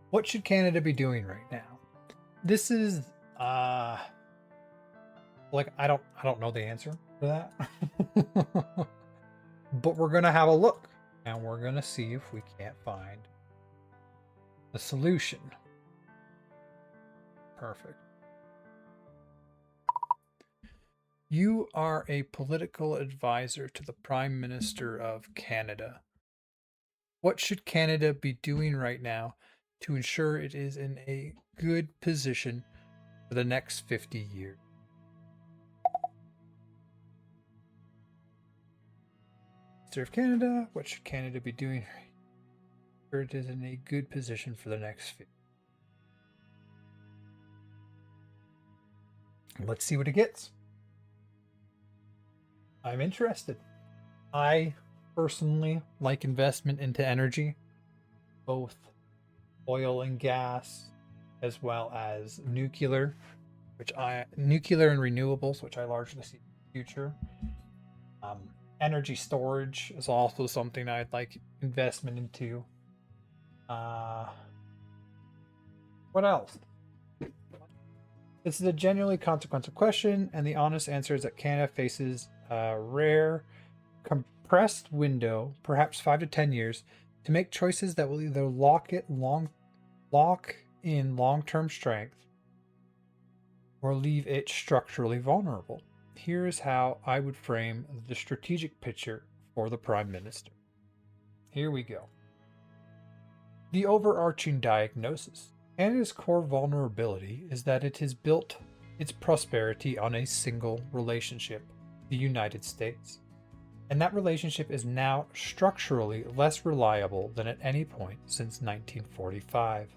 What should Canada be doing right now? This is like I don't know the answer for that. But we're gonna have a look and we're gonna see if we can't find the solution. Perfect. You are a political advisor to the Prime Minister of Canada. What should Canada be doing right now to ensure it is in a good position for the next 50 years? Minister of Canada, what should Canada be doing so it is in a good position for the next 50? Let's see what it gets. I'm interested. I personally like investment into energy, both oil and gas, as well as nuclear and renewables, which I largely see in the future. Um, Energy storage is also something I'd like investment into. Uh, what else? This is a genuinely consequential question, and the honest answer is that Canada faces a rare, compressed window, perhaps 5 to 10 years, to make choices that will either lock in long-term strength or leave it structurally vulnerable. Here's how I would frame the strategic picture for the Prime Minister. Here we go. The overarching diagnosis. Canada's core vulnerability is that it has built its prosperity on a single relationship, the United States. And that relationship is now structurally less reliable than at any point since 1945.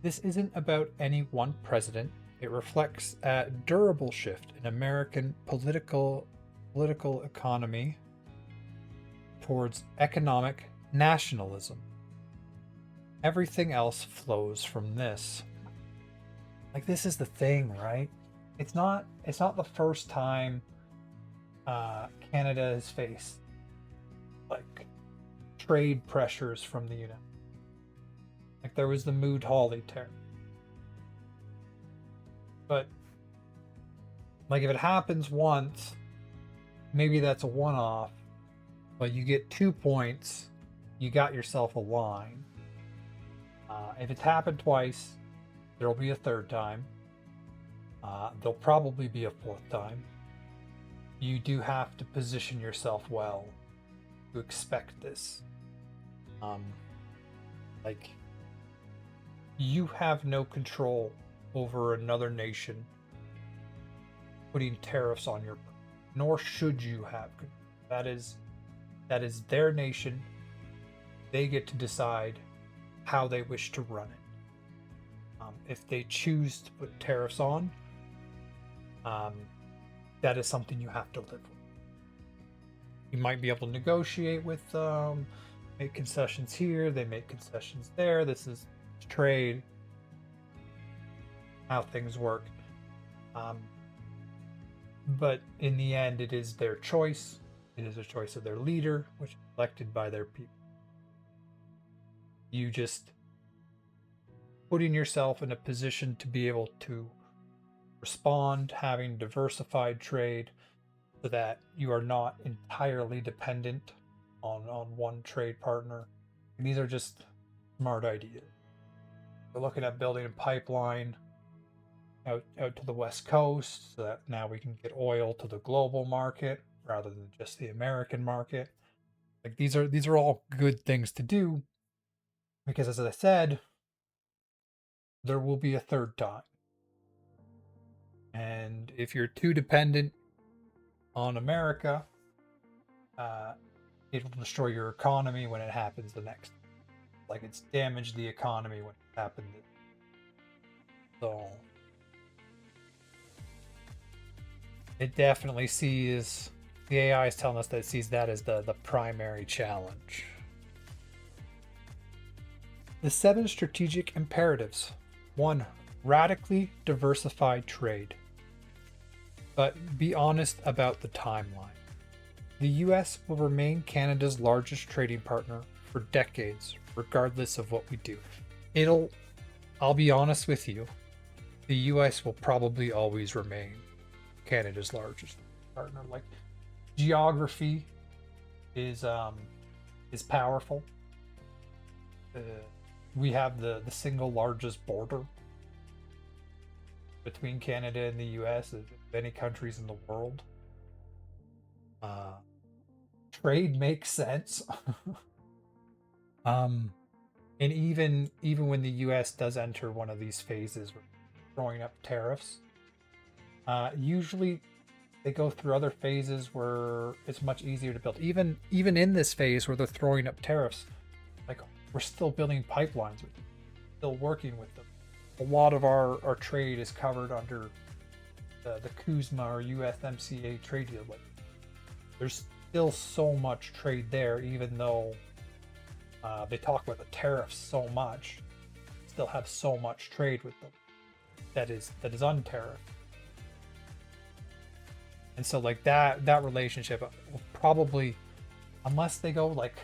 This isn't about any one president. It reflects a durable shift in American political economy towards economic nationalism. Everything else flows from this. Like, this is the thing, right? It's not the first time Canada has faced like trade pressures from the United. Like, there was the Mood Hawley tariff. But like, if it happens once, maybe that's a one-off, but you get 2 points, you got yourself a line. If it's happened twice, there'll be a third time. There'll probably be a fourth time. You do have to position yourself well to expect this. Like, you have no control over another nation putting tariffs on your, nor should you have. That is their nation. They get to decide how they wish to run it. If they choose to put tariffs on, that is something you have to live with. You might be able to negotiate with them, make concessions here, they make concessions there. This is trade, how things work. But in the end, it is their choice. It is a choice of their leader, which is elected by their people. You just putting yourself in a position to be able to respond, having diversified trade so that you are not entirely dependent on one trade partner. These are just smart ideas. We're looking at building a pipeline out to the West Coast so that now we can get oil to the global market rather than just the American market. Like, these are all good things to do because, as I said, there will be a third time. And if you're too dependent on America, it will destroy your economy when it happens the next. Like, it's damaged the economy when it happened. So it definitely sees, the AI is telling us that it sees that as the primary challenge. The 7 strategic imperatives. 1. Radically diversified trade. But be honest about the timeline. The US will remain Canada's largest trading partner for decades, regardless of what we do. I'll be honest with you, the US will probably always remain Canada's largest partner. Like, geography is powerful. Uh, we have the single largest border between Canada and the US of any countries in the world. Uh, Trade makes sense. um, and even when the US does enter one of these phases, throwing up tariffs, usually they go through other phases where it's much easier to build. Even in this phase where they're throwing up tariffs, like, we're still building pipelines with them, still working with them. A lot of our trade is covered under the CUSMA or USMCA trade deal. Like, there's still so much trade there, even though they talk about the tariffs so much. Still have so much trade with them that is untariffed. And so, like, that relationship will probably, unless they go like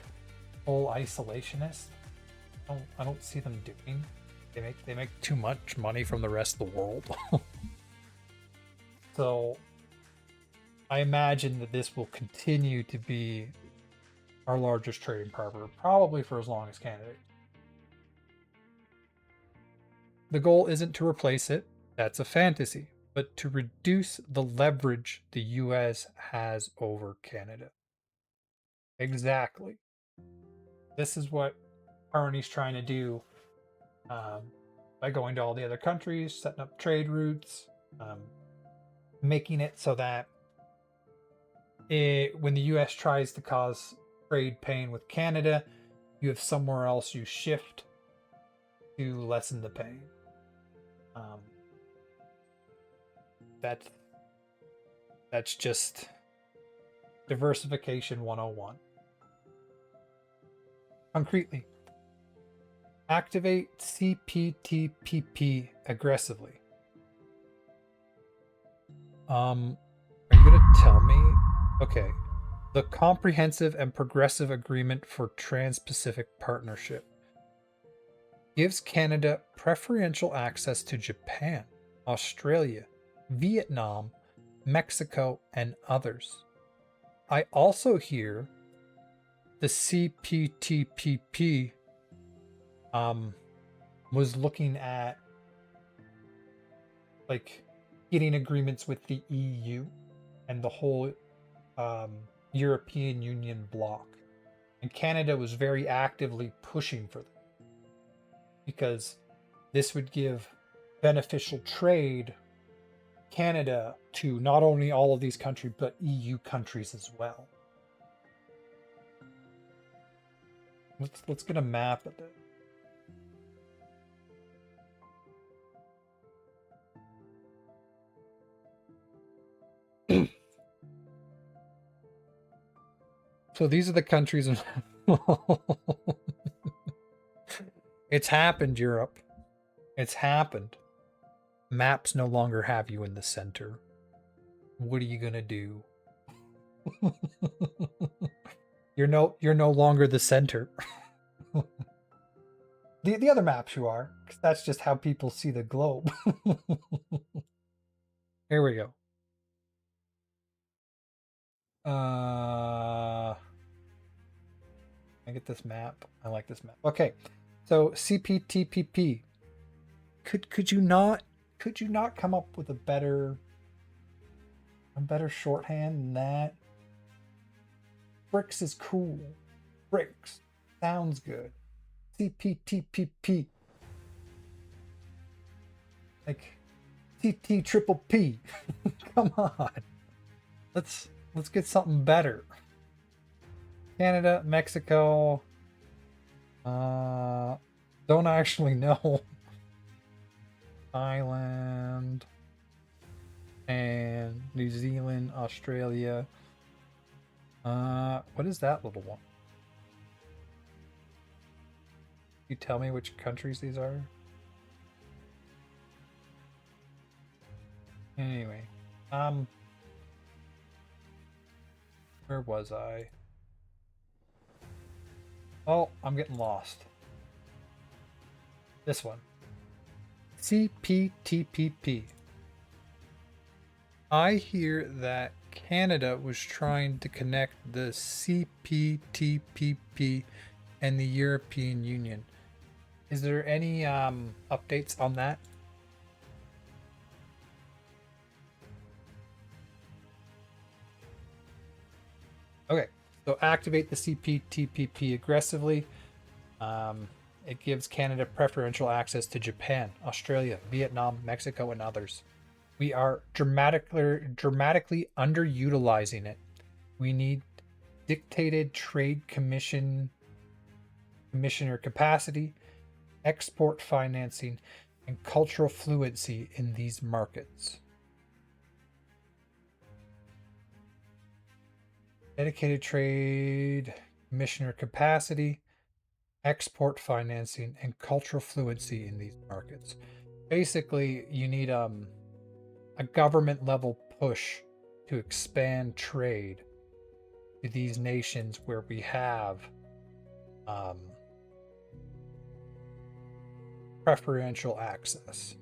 full isolationist, I don't see them doing. They make too much money from the rest of the world. So I imagine that this will continue to be our largest trading partner, probably for as long as Canada. The goal isn't to replace it, that's a fantasy, but to reduce the leverage the US has over Canada. Exactly. This is what Carney's trying to do, by going to all the other countries, setting up trade routes, making it so that when the US tries to cause trade pain with Canada, you have somewhere else you shift to lessen the pain. That's just diversification 101. Concretely, activate CPTPP aggressively. Are you gonna tell me? Okay. The Comprehensive and Progressive Agreement for Trans-Pacific Partnership gives Canada preferential access to Japan, Australia, Vietnam, Mexico, and others. I also hear the CPTPP was looking at, like, getting agreements with the EU and the whole European Union bloc. And Canada was very actively pushing for them because this would give beneficial trade Canada to not only all of these countries but EU countries as well. Let's get a map of it. So these are the countries in It's happened, Europe. It's happened. Maps no longer have you in the center. What are you gonna do? You're no longer the center. The other maps you are, because that's just how people see the globe. Here we go. I get this map. I like this map. Okay, so CPTPP. Could you not come up with a better shorthand than that? BRICS is cool. BRICS sounds good. CPTPP. Like TT triple P. Come on. Let's get something better. Canada, Mexico. Don't actually know. Thailand and New Zealand, Australia. What is that little one? You tell me which countries these are? Anyway, where was I? Oh, I'm getting lost. This one. CPTPP. I hear that Canada was trying to connect the CPTPP and the European Union. Is there any updates on that? Okay, so activate the CPTPP aggressively. It gives Canada preferential access to Japan, Australia, Vietnam, Mexico, and others. We are dramatically underutilizing it. We need dictated trade commissioner capacity, export financing, and cultural fluency in these markets. Dedicated trade commissioner capacity, export financing, and cultural fluency in these markets. Basically, you need a government level push to expand trade to these nations where we have preferential access.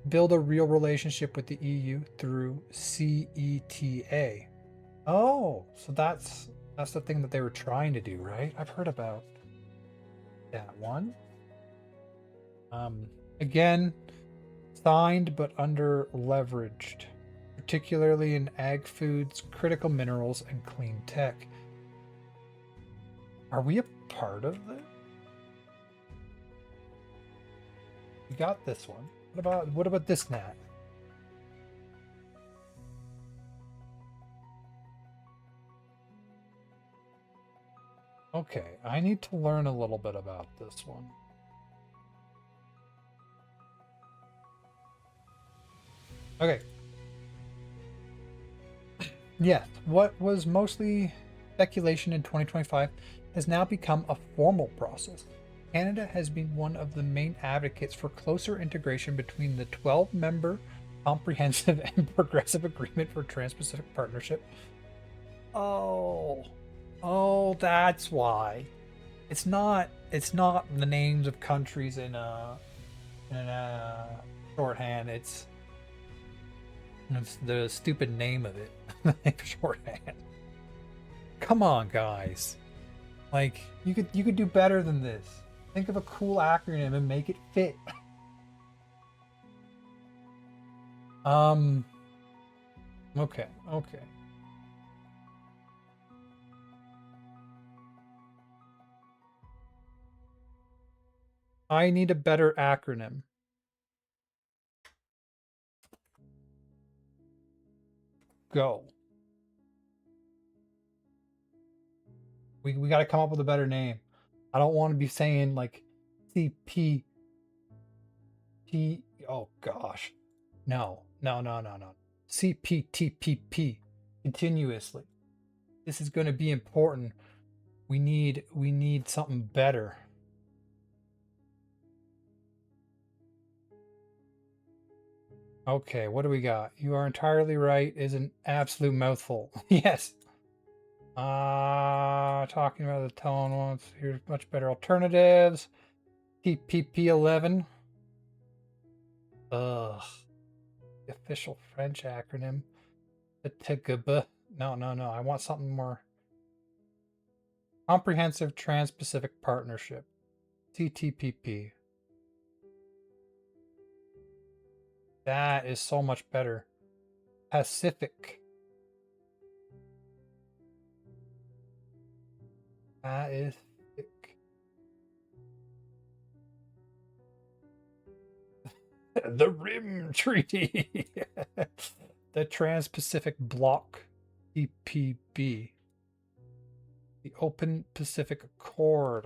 Build a real relationship with the EU through CETA. Oh, so that's the thing that they were trying to do, right? I've heard about that one. Again, signed but under leveraged, particularly in ag foods, critical minerals, and clean tech. Are we a part of this? We got this one. What about this nat? Okay, I need to learn a little bit about this one. Okay. Yes, what was mostly speculation in 2025 has now become a formal process. Canada has been one of the main advocates for closer integration between the 12-member Comprehensive and Progressive Agreement for Trans-Pacific Partnership. Oh, that's why. It's not the names of countries in a shorthand. It's the stupid name of it. Shorthand. Come on, guys. Like you could do better than this. Think of a cool acronym and make it fit. Okay. I need a better acronym. Go. We got to come up with a better name. I don't want to be saying like CP T. Oh gosh, no. CPTPP continuously. This is going to be important. We need something better. Okay, what do we got? You are entirely right is an absolute mouthful. Yes. Talking about the tone ones. Here's much better alternatives. TPP11. Ugh. The official French acronym. The TGB. No. I want something more. Comprehensive Trans-Pacific Partnership. CTPP. That is so much better. Pacific. That is thick. The Rim Treaty. The Trans-Pacific Bloc. TPB. The Open Pacific Accord.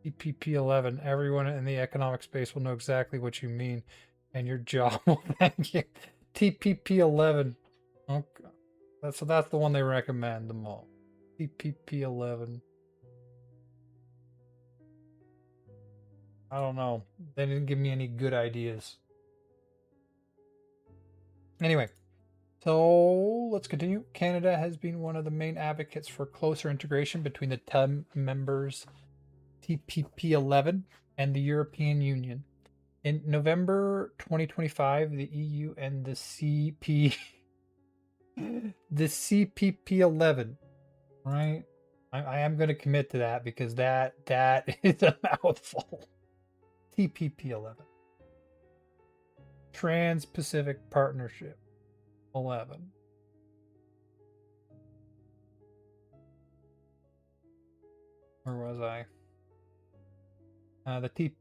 TPP11. Everyone in the economic space will know exactly what you mean, and your job will thank you. TPP11. Okay. That's the one they recommend the most. TPP11. I don't know. They didn't give me any good ideas. Anyway, So let's continue. Canada has been one of the main advocates for closer integration between the 10 members TPP-11 and the European Union. In November 2025, the EU and the CPP-11, right? I am going to commit to that because that is a mouthful. TPP-11. Trans-Pacific Partnership 11. Where was I? The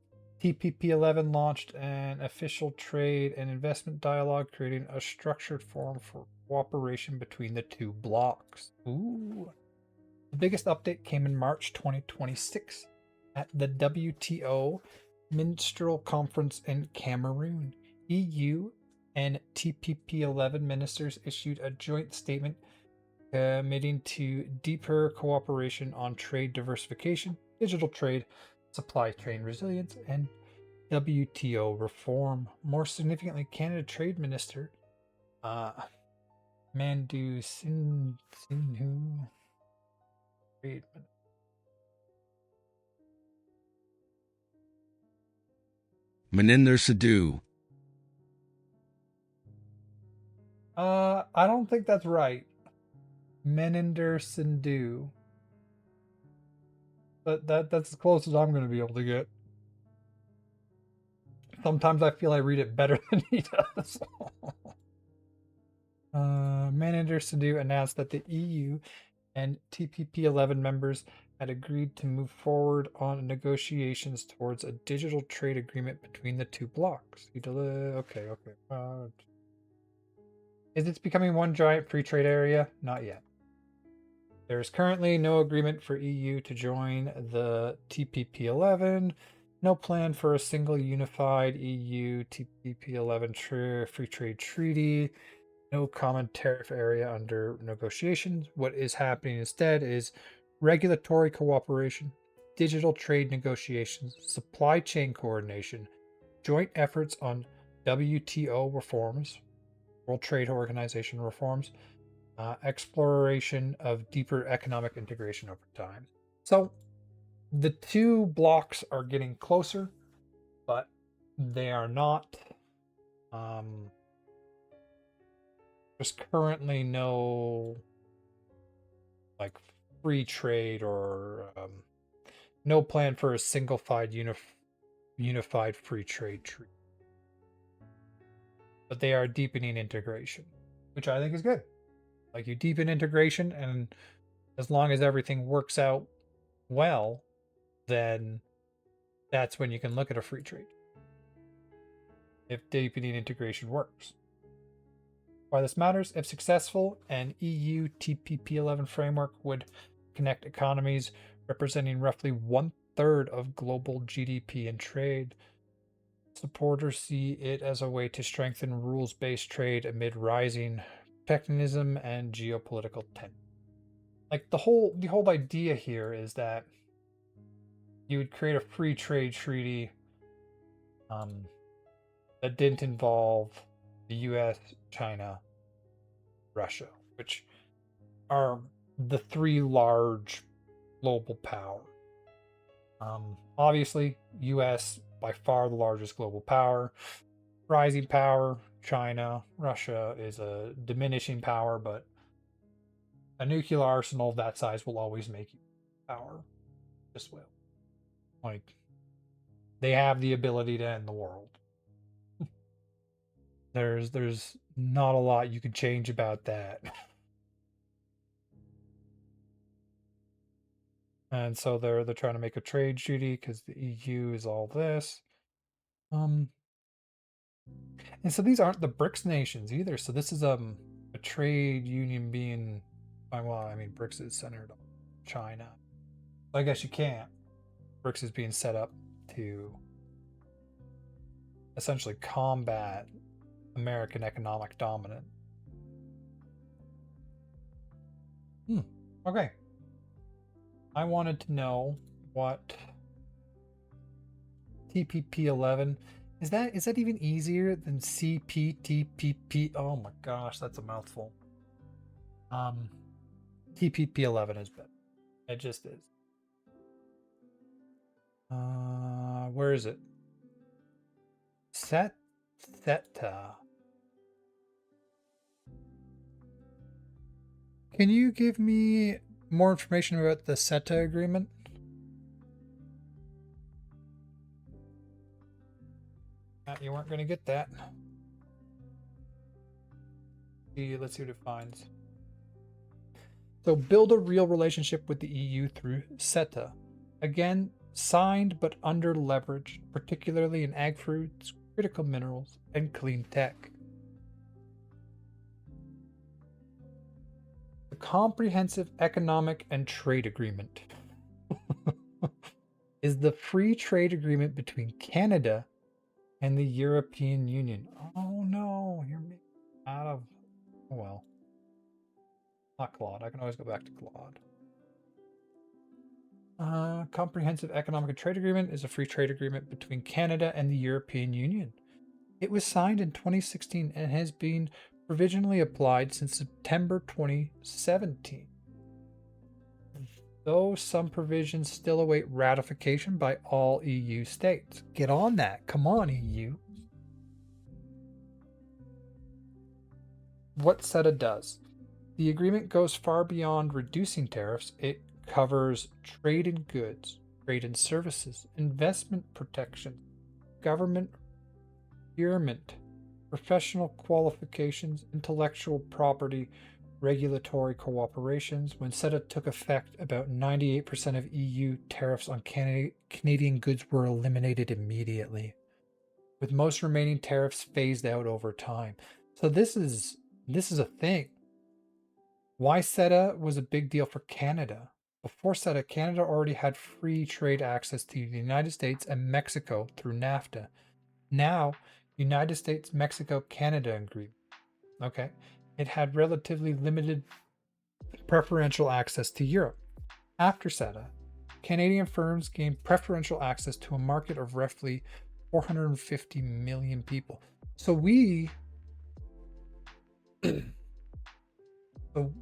TPP-11 launched an official trade and investment dialogue, creating a structured forum for cooperation between the two blocs. Ooh. The biggest update came in March 2026 at the WTO Ministerial Conference in Cameroon. EU and TPP-11 ministers issued a joint statement committing to deeper cooperation on trade diversification, digital trade, supply chain resilience, and WTO reform. More significantly, Canada Trade Minister Mandu Sinhu Maninder Sidhu. I don't think that's right. Meninder Sindhu. But that's as close as I'm going to be able to get. Sometimes I feel I read it better than he does. Meninder Sindhu announced that the EU and TPP-11 members had agreed to move forward on negotiations towards a digital trade agreement between the two blocs. Okay. Is it becoming one giant free trade area? Not yet. There is currently no agreement for EU to join the TPP-11, no plan for a single unified EU TPP-11 free trade treaty, no common tariff area under negotiations. What is happening instead is regulatory cooperation, digital trade negotiations, supply chain coordination, joint efforts on WTO reforms, World Trade Organization reforms, exploration of deeper economic integration over time. So the two blocks are getting closer, but they are not. There's currently no like free trade or no plan for a unified free trade treaty. But they are deepening integration, which I think is good. Like, you deepen integration, and as long as everything works out well, then that's when you can look at a free trade. If deepening integration works. Why this matters: if successful, an EU TPP-11 framework would connect economies representing roughly 1/3 of global GDP and trade. Supporters see it as a way to strengthen rules-based trade amid rising protectionism and geopolitical tension. Like, the whole idea here is that you would create a free trade treaty that didn't involve the US, China, Russia, which are the three large global powers. Obviously, US by far the largest global power. Rising power, China, Russia is a diminishing power, but a nuclear arsenal of that size will always make you power. Just will. Like, they have the ability to end the world. There's not a lot you can change about that. And so they're trying to make a trade treaty because the EU is all this. And so these aren't the BRICS nations either. So this is a trade union being, well, I mean, BRICS is centered on China. I guess you can't. BRICS is being set up to essentially combat American economic dominance. Okay. I wanted to know what TPP-11 Is that even easier than CPTPP? Oh my gosh, that's a mouthful. TPP-11 is better. It just is. Where is it? Theta. Can you give me more information about the CETA agreement? You weren't going to get that. Let's see what it finds. So build a real relationship with the EU through CETA. Again, signed but under leveraged, particularly in ag fruits, critical minerals, and clean tech. The Comprehensive Economic and Trade Agreement is the free trade agreement between Canada and the European Union. Oh no, you're out of. Oh well. Not Claude. I can always go back to Claude. Comprehensive Economic and Trade Agreement is a free trade agreement between Canada and the European Union. It was signed in 2016 and has been provisionally applied since September 2017. Though some provisions still await ratification by all EU states. Get on that. Come on, EU. What CETA does. The agreement goes far beyond reducing tariffs. It covers trade in goods, trade in services, investment protection, government procurement, professional qualifications, intellectual property, regulatory cooperations. When CETA took effect, about 98% of EU tariffs on Canadian goods were eliminated immediately, with most remaining tariffs phased out over time. So this is a thing. Why CETA was a big deal for Canada. Before CETA, Canada already had free trade access to the United States and Mexico through NAFTA. Now, United States, Mexico, Canada agreement. Okay. It had relatively limited preferential access to Europe. After CETA, Canadian firms gained preferential access to a market of roughly 450 million people. So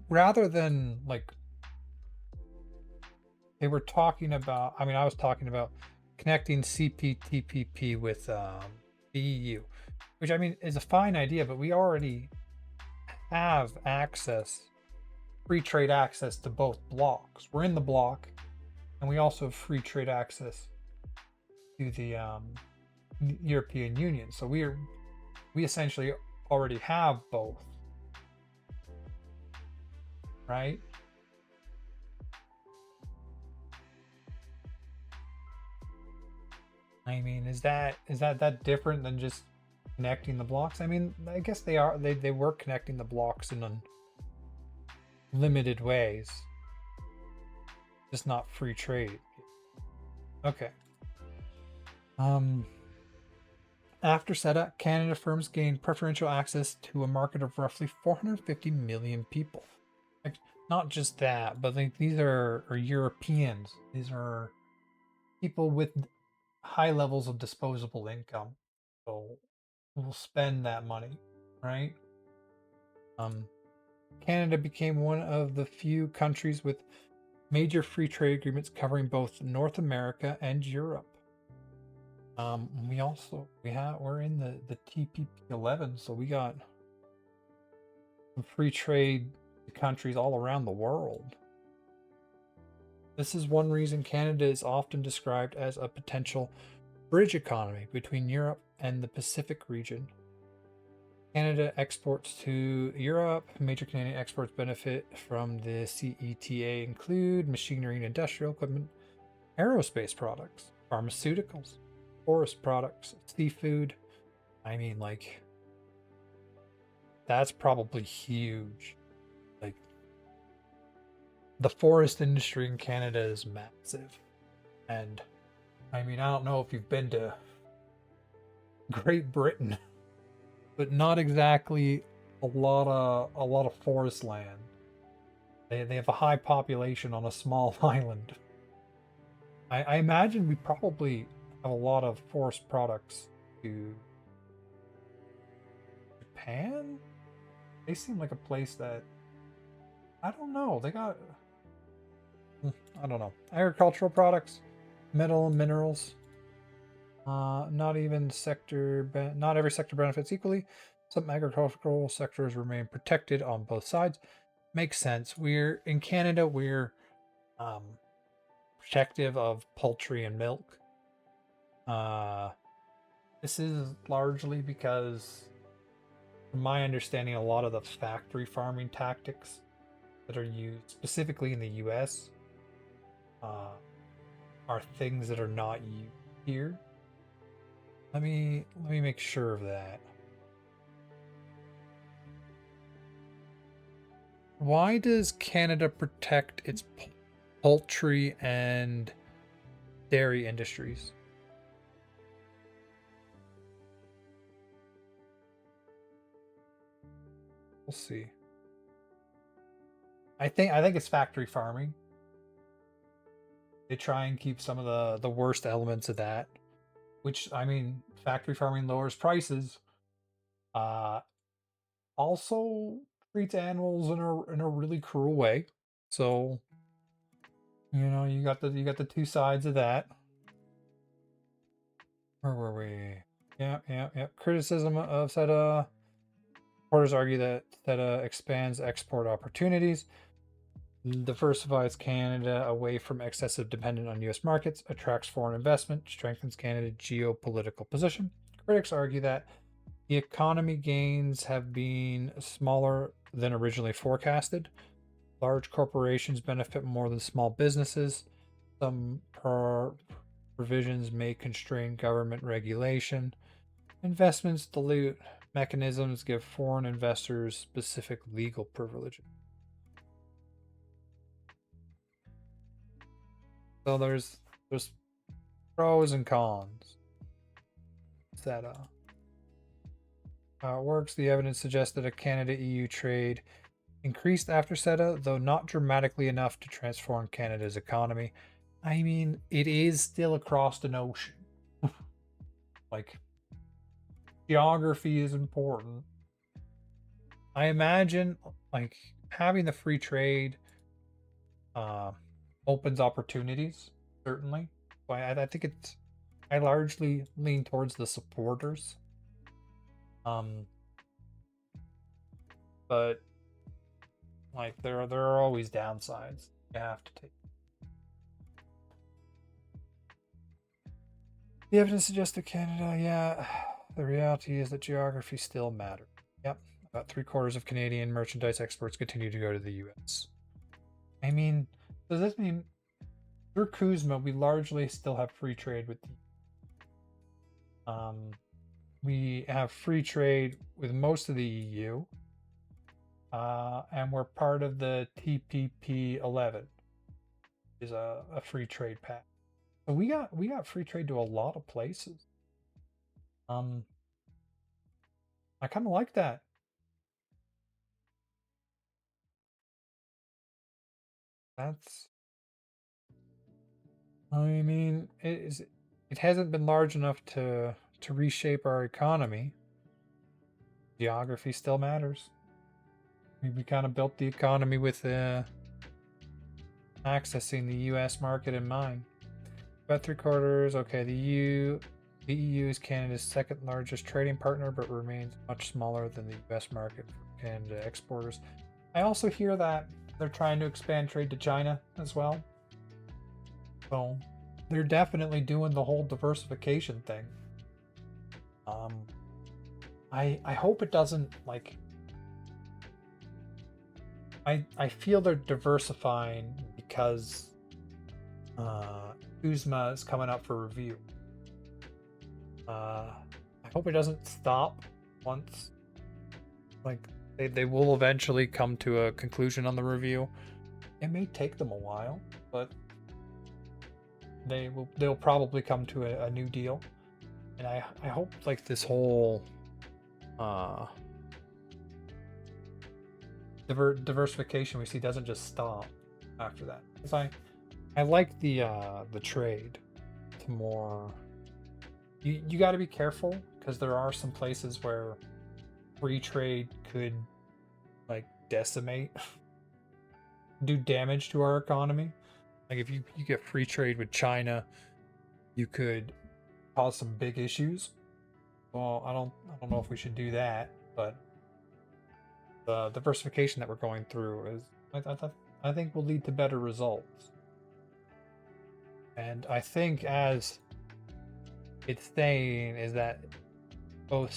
rather than like they were talking about, I mean, I was talking about connecting CPTPP with the EU, which I mean is a fine idea, but we already have free trade access to both blocks. We're in the block, and we also have free trade access to the European Union. So we essentially already have both, right? I mean, is that different than just connecting the blocks? I mean, I guess they were connecting the blocks in limited ways, just not free trade. Okay. After CETA, Canada firms gained preferential access to a market of roughly 450 million people. Like, not just that, but these are Europeans. These are people with high levels of disposable income, so we'll spend that money, right? Canada became one of the few countries with major free trade agreements covering both North America and Europe. We're in the TPP-11, so we got some free trade to countries all around the world. This is one reason Canada is often described as a potential bridge economy between Europe and the Pacific region. Canada exports to Europe. Major Canadian exports benefit from the CETA include machinery and industrial equipment, aerospace products, pharmaceuticals, forest products, seafood. I mean, like, that's probably huge. Like, the forest industry in Canada is massive. And I mean, I don't know if you've been to Great Britain, but not exactly a lot of forest land. They have a high population on a small island. I imagine we probably have a lot of forest products to Japan. They seem like a place that, I don't know. They got, I don't know, agricultural products, metal and minerals. Not even not every sector benefits equally. Some agricultural sectors remain protected on both sides. Makes sense. We're in Canada. We're protective of poultry and milk. This is largely because, from my understanding, a lot of the factory farming tactics that are used specifically in the U.S. Are things that are not used here. Let me make sure of that. Why does Canada protect its poultry and dairy industries? We'll see. I think it's factory farming. They try and keep some of the worst elements of that, which, I mean, factory farming lowers prices. Also treats animals in a really cruel way. So, you know, you got the two sides of that. Where were we? Yeah. Criticism of CETA. Supporters argue that CETA expands export opportunities, diversifies Canada away from excessive dependence on U.S. markets, attracts foreign investment, strengthens Canada's geopolitical position. Critics argue that the economy gains have been smaller than originally forecasted. Large corporations benefit more than small businesses. Some provisions may constrain government regulation. Investments dilute mechanisms, give foreign investors specific legal privileges. So there's pros and cons. CETA. How it works, the evidence suggests that a Canada-EU trade increased after CETA, though not dramatically enough to transform Canada's economy. I mean, it is still across an ocean. Like, geography is important. I imagine, like, having the free trade opens opportunities, certainly. But I think I largely lean towards the supporters. But like there are always downsides you have to take. The evidence suggests that Canada, yeah, the reality is that geography still matters. Yep, about 3/4 of Canadian merchandise exports continue to go to the U.S. I mean, does this mean through CUSMA we largely still have free trade with the we have free trade with most of the EU, and we're part of the TPP 11, which is a free trade pact. So we got free trade to a lot of places. I kind of like that. That's, I mean, it hasn't been large enough to reshape our economy. Geography still matters. We kind of built the economy with accessing the U.S. market in mind. About 3/4. Okay, the EU is Canada's second largest trading partner, but remains much smaller than the U.S. market for Canada exporters. I also hear that they're trying to expand trade to China as well. So they're definitely doing the whole diversification thing. I hope it doesn't, like, I feel they're diversifying because CUSMA is coming up for review. I hope it doesn't stop once, like, they will eventually come to a conclusion on the review. It may take them a while, but they'll probably come to a new deal. And I hope, like, this whole diversification we see doesn't just stop after that. Because I like the trade to more. You got to be careful because there are some places where free trade could like decimate, do damage to our economy. Like if you get free trade with China, you could cause some big issues. Well, I don't know if we should do that, but the diversification that we're going through is I think will lead to better results. And I think as it's saying is that both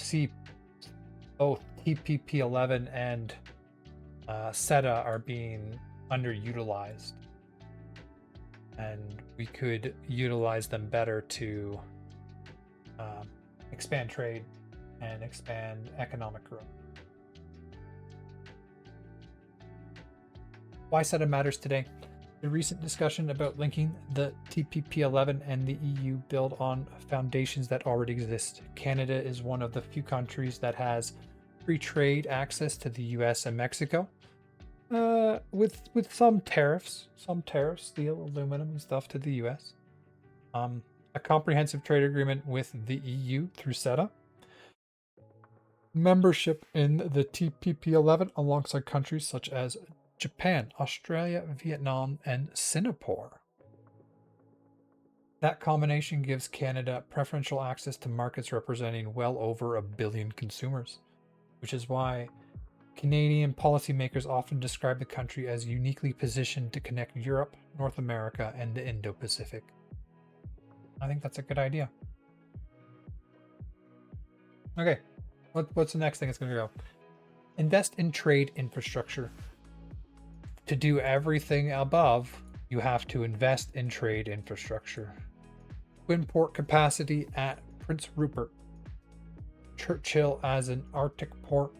TPP-11 and CETA are being underutilized, and we could utilize them better to expand trade and expand economic growth. Why CETA matters today. The recent discussion about linking the TPP-11 and the EU build on foundations that already exist. Canada is one of the few countries that has free trade access to the US and Mexico, with some tariffs, steel, aluminum, and stuff to the US. A comprehensive trade agreement with the EU through CETA. Membership in the TPP-11 alongside countries such as Japan, Australia, Vietnam, and Singapore. That combination gives Canada preferential access to markets representing well over 1 billion consumers, which is why Canadian policymakers often describe the country as uniquely positioned to connect Europe, North America, and the Indo-Pacific. I think that's a good idea. Okay, what's the next thing it's going to go? Invest in trade infrastructure. To do everything above, you have to invest in trade infrastructure. Twin port capacity at Prince Rupert. Churchill as an Arctic port.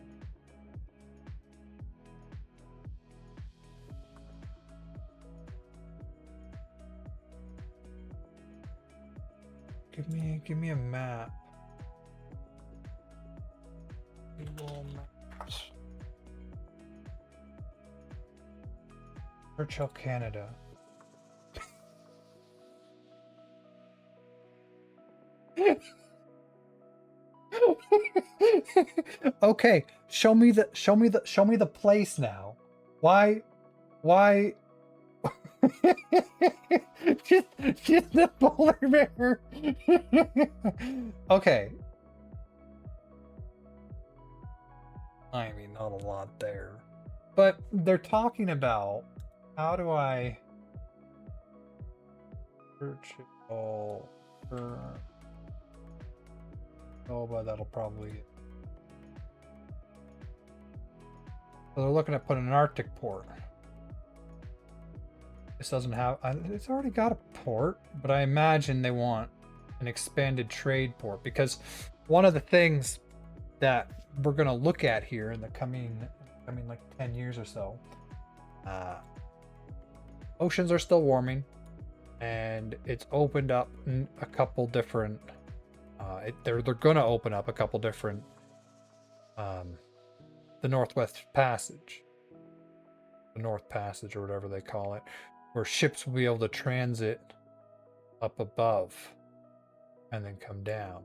Give me a map. Google Maps. Churchill, Canada. Okay, show me the place now. Why just the polar bear. Okay. I mean, not a lot there. But they're talking about how do I Churchill. Oh, but that'll probably. So they're looking at putting an Arctic port. This doesn't have. It's already got a port, but I imagine they want an expanded trade port, because one of the things that we're going to look at here in the coming like 10 years or so, oceans are still warming, and it's opened up a couple different. They're going to open up a couple different. The Northwest Passage, the North Passage, or whatever they call it, where ships will be able to transit up above and then come down.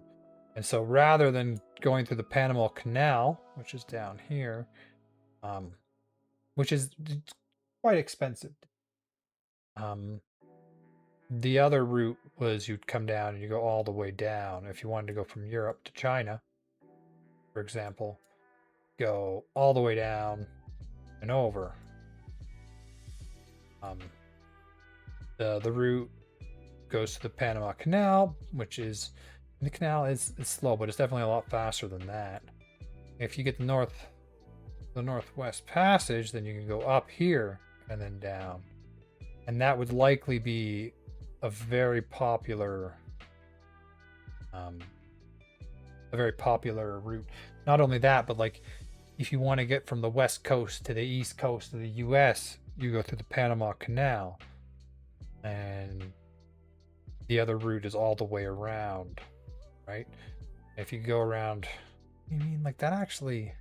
And so rather than going through the Panama Canal, which is down here, which is quite expensive, the other route was you'd come down and you go all the way down. If you wanted to go from Europe to China, for example, go all the way down and over. The route goes to the Panama Canal, which is, the canal is slow, but it's definitely a lot faster than that. If you get the Northwest Passage, then you can go up here and then down, and that would likely be a very popular route. Not only that, but like if you want to get from the West Coast to the East Coast of the US, you go through the Panama Canal, and the other route is all the way around, right? If you go around, I mean, like that actually.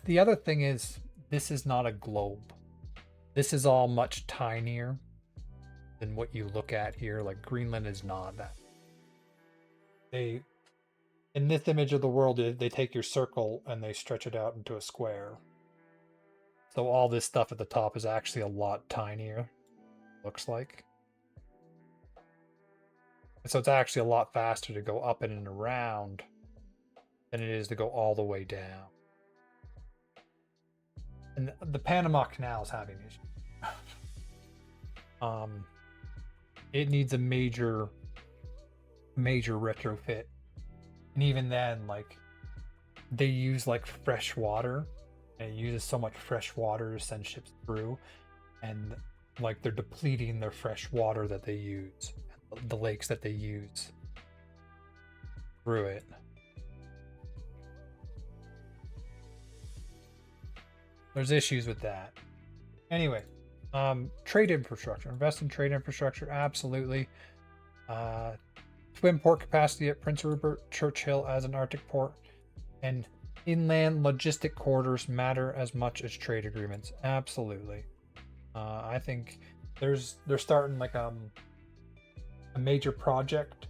The other thing is, this is not a globe. This is all much tinier than what you look at here. Like Greenland is not that. In this image of the world, they take your circle and they stretch it out into a square. So all this stuff at the top is actually a lot tinier, looks like. And so it's actually a lot faster to go up and around than it is to go all the way down. And the Panama Canal is having issues. It needs a major retrofit. And even then, like, they use like fresh water, and it uses so much fresh water to send ships through, and like they're depleting their fresh water that they use, the lakes that they use through it. There's issues with that. Anyway, trade infrastructure. Invest in trade infrastructure, absolutely. Twin port capacity at Prince Rupert, Churchill as an Arctic port, and inland logistic corridors matter as much as trade agreements. Absolutely. I think they're starting like a major project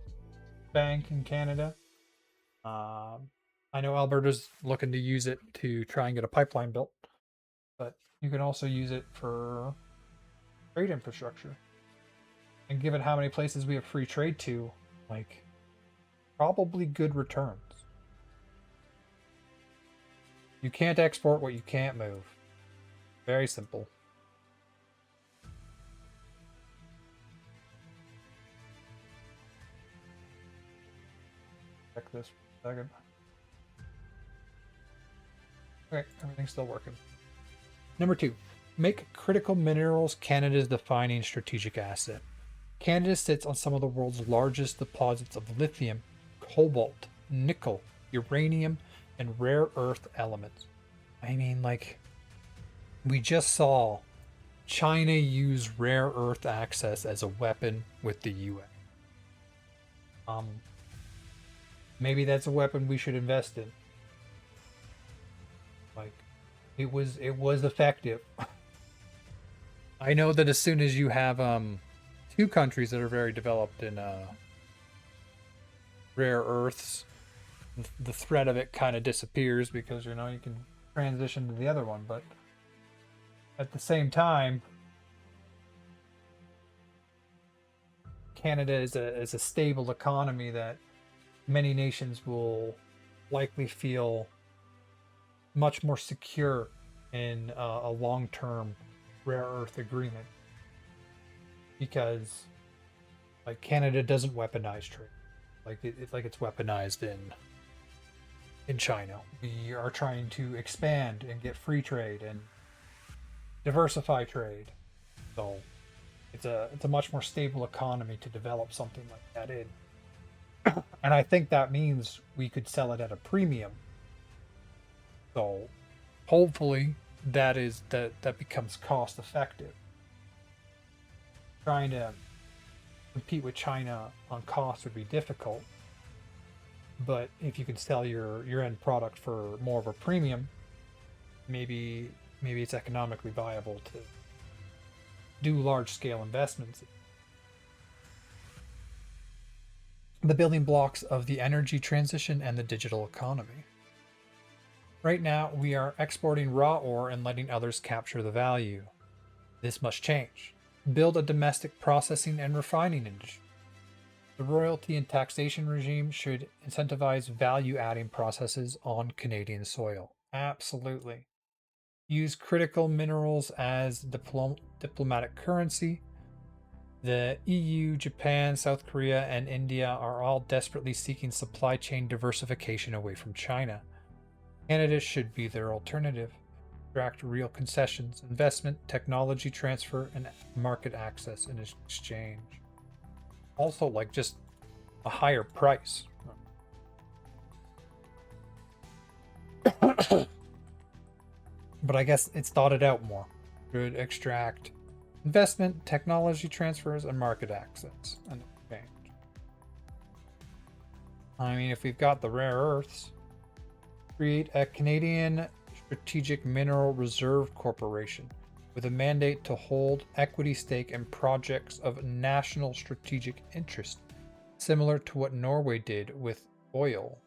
bank in Canada. I know Alberta's looking to use it to try and get a pipeline built, but you can also use it for trade infrastructure. And given how many places we have free trade to, like, probably good returns. You can't export what you can't move. Very simple. Check this for a second. Okay, everything's still working. Number 2, make critical minerals Canada's defining strategic asset. Canada sits on some of the world's largest deposits of lithium, cobalt, nickel, uranium, and rare earth elements. I mean, like, we just saw China use rare earth access as a weapon with the UN. Maybe that's a weapon we should invest in. Like, it was effective. I know that as soon as you have two countries that are very developed in rare earths, the threat of it kind of disappears because, you know, you can transition to the other one. But at the same time, Canada is a stable economy that many nations will likely feel much more secure in a long-term rare earth agreement, because like Canada doesn't weaponize trade like it's weaponized in China. We are trying to expand and get free trade and diversify trade, so it's a much more stable economy to develop something like that in. And I think that means we could sell it at a premium. So hopefully that becomes cost effective. Trying to compete with China on cost would be difficult. But if you can sell your end product for more of a premium, maybe it's economically viable to do large scale investments. The building blocks of the energy transition and the digital economy. Right now, we are exporting raw ore and letting others capture the value. This must change. Build a domestic processing and refining industry. The royalty and taxation regime should incentivize value-adding processes on Canadian soil. Absolutely. Use critical minerals as diplomatic currency. The EU, Japan, South Korea, and India are all desperately seeking supply chain diversification away from China. Canada should be their alternative. Extract real concessions, investment, technology transfer, and market access in exchange. Also, like, just a higher price. But I guess it's thought it out more. Should extract investment, technology transfers, and market access in exchange. I mean, if we've got the rare earths, create a Canadian Strategic Mineral Reserve Corporation with a mandate to hold equity stake in projects of national strategic interest, similar to what Norway did with oil.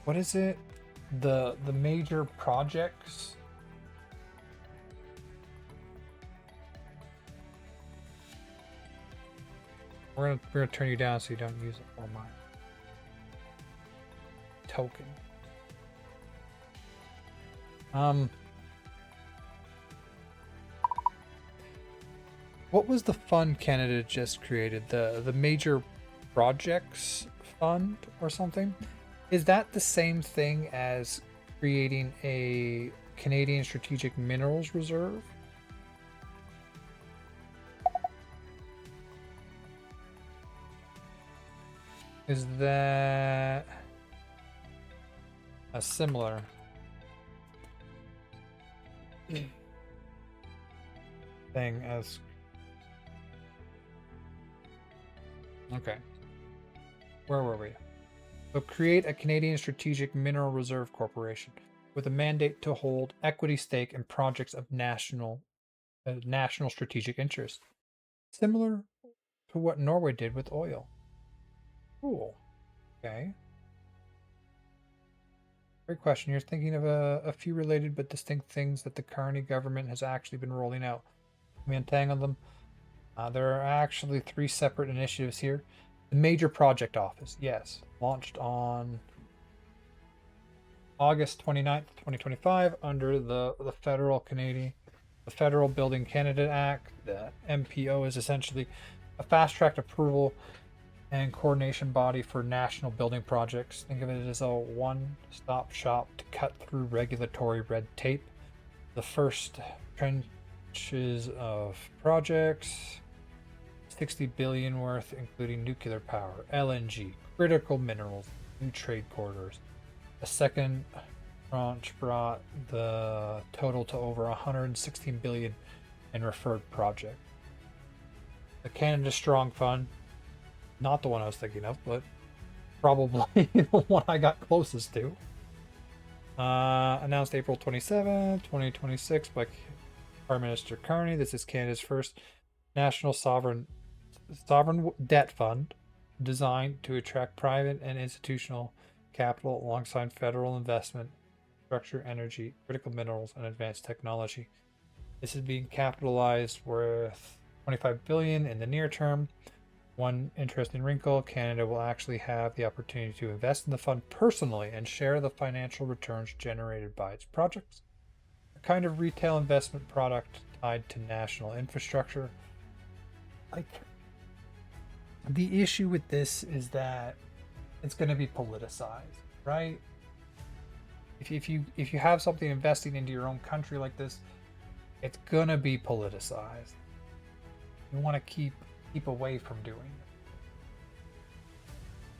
what is it? The major projects. We're gonna turn you down so you don't use it for my token. What was the fund Canada just created? The major projects fund or something? Is that the same thing as creating a Canadian Strategic Minerals Reserve? Is that a similar thing as... Okay. Where were we? So create a Canadian Strategic Mineral Reserve Corporation with a mandate to hold equity stake in projects of national strategic interest, similar to what Norway did with oil. Cool. Okay. Great question. You're thinking of a few related but distinct things that the Carney government has actually been rolling out. Let me untangle them. There are actually 3 separate initiatives here. The Major Project Office, yes, launched on August 29th, 2025 under the Federal Building Canada Act. The MPO is essentially a fast-tracked approval and coordination body for national building projects. Think of it as a one-stop shop to cut through regulatory red tape. The first trenches of projects, 60 billion worth, including nuclear power, LNG, critical minerals, new trade corridors. The second tranche brought the total to over 116 billion in referred projects. The Canada Strong Fund, not the one I was thinking of, but probably the one I got closest to. Announced April 27, 2026 by Prime Minister Carney. This is Canada's first national sovereign debt fund designed to attract private and institutional capital alongside federal investment, infrastructure, energy, critical minerals, and advanced technology. This is being capitalized worth 25 billion in the near term. One interesting wrinkle, Canada will actually have the opportunity to invest in the fund personally and share the financial returns generated by its projects. A kind of retail investment product tied to national infrastructure. The issue with this is that it's going to be politicized, right? If you have something investing into your own country like this, it's going to be politicized. You want to keep away from doing it.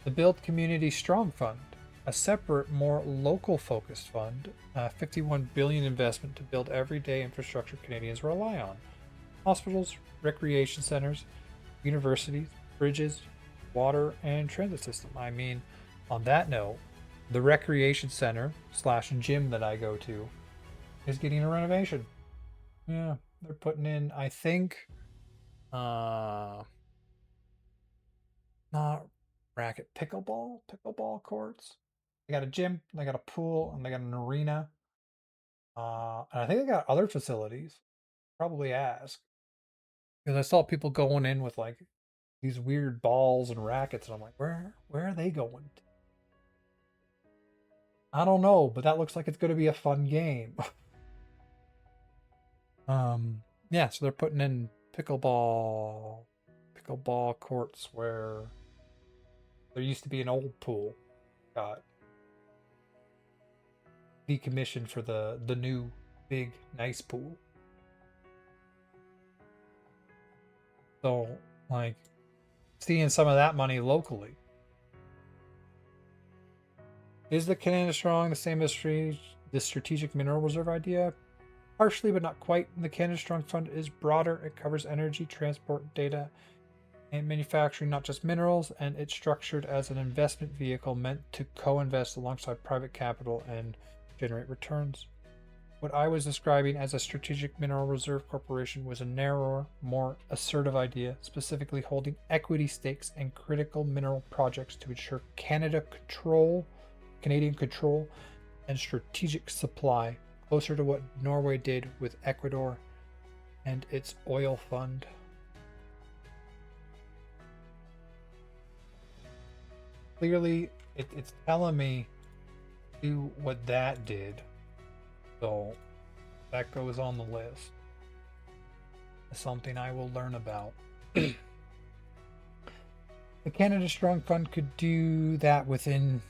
The Build Community Strong Fund, a separate, more local focused fund, 51 billion investment to build everyday infrastructure Canadians rely on. Hospitals, recreation centers, universities, bridges, water, and transit system. I mean, on that note, the recreation center / gym that I go to is getting a renovation. Yeah, they're putting in, I think, not racket, pickleball courts. They got a gym, they got a pool, and they got an arena. And I think they got other facilities. Probably ask. Because I saw people going in with like these weird balls and rackets, and I'm like, where are they going? I don't know, but that looks like it's going to be a fun game. Yeah, so they're putting in pickleball courts where there used to be an old pool, got decommissioned for the new big nice pool. So like seeing some of that money locally. Is the Canada Strong the same as the Strategic Mineral Reserve idea? Partially, but not quite. The Canada Strong Fund is broader. It covers energy, transport, data, and manufacturing, not just minerals, and it's structured as an investment vehicle meant to co-invest alongside private capital and generate returns. What I was describing as a Strategic Mineral Reserve Corporation was a narrower, more assertive idea, specifically holding equity stakes in critical mineral projects to ensure Canadian control and strategic supply, closer to what Norway did with Ecuador and its oil fund. Clearly, it's telling me do what that did. So that goes on the list. It's something I will learn about. The Canada Strong Fund could do that within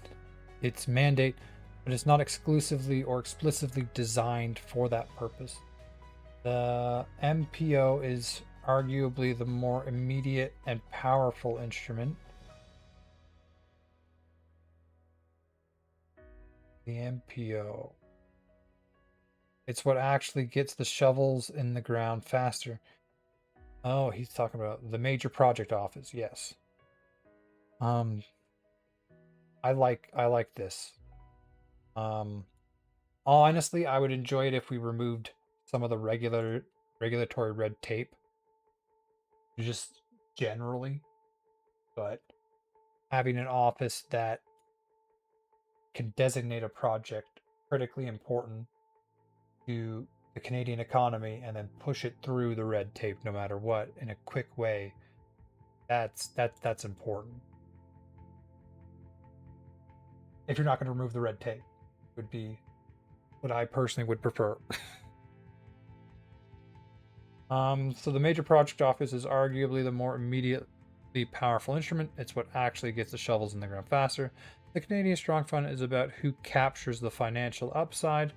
its mandate, but it's not exclusively or explicitly designed for that purpose. The MPO is arguably the more immediate and powerful instrument. The MPO. It's what actually gets the shovels in the ground faster. Oh, he's talking about the Major Project Office. Yes. I like this. Honestly, I would enjoy it if we removed some of the regulatory red tape. Just generally. But having an office that can designate a project critically important to the Canadian economy and then push it through the red tape no matter what in a quick way, that's important. If you're not going to remove the red tape, would be what I personally would prefer. So the Major Project Office is arguably the more immediately powerful instrument. It's what actually gets the shovels in the ground faster. The Canadian Strong Fund is about who captures the financial upside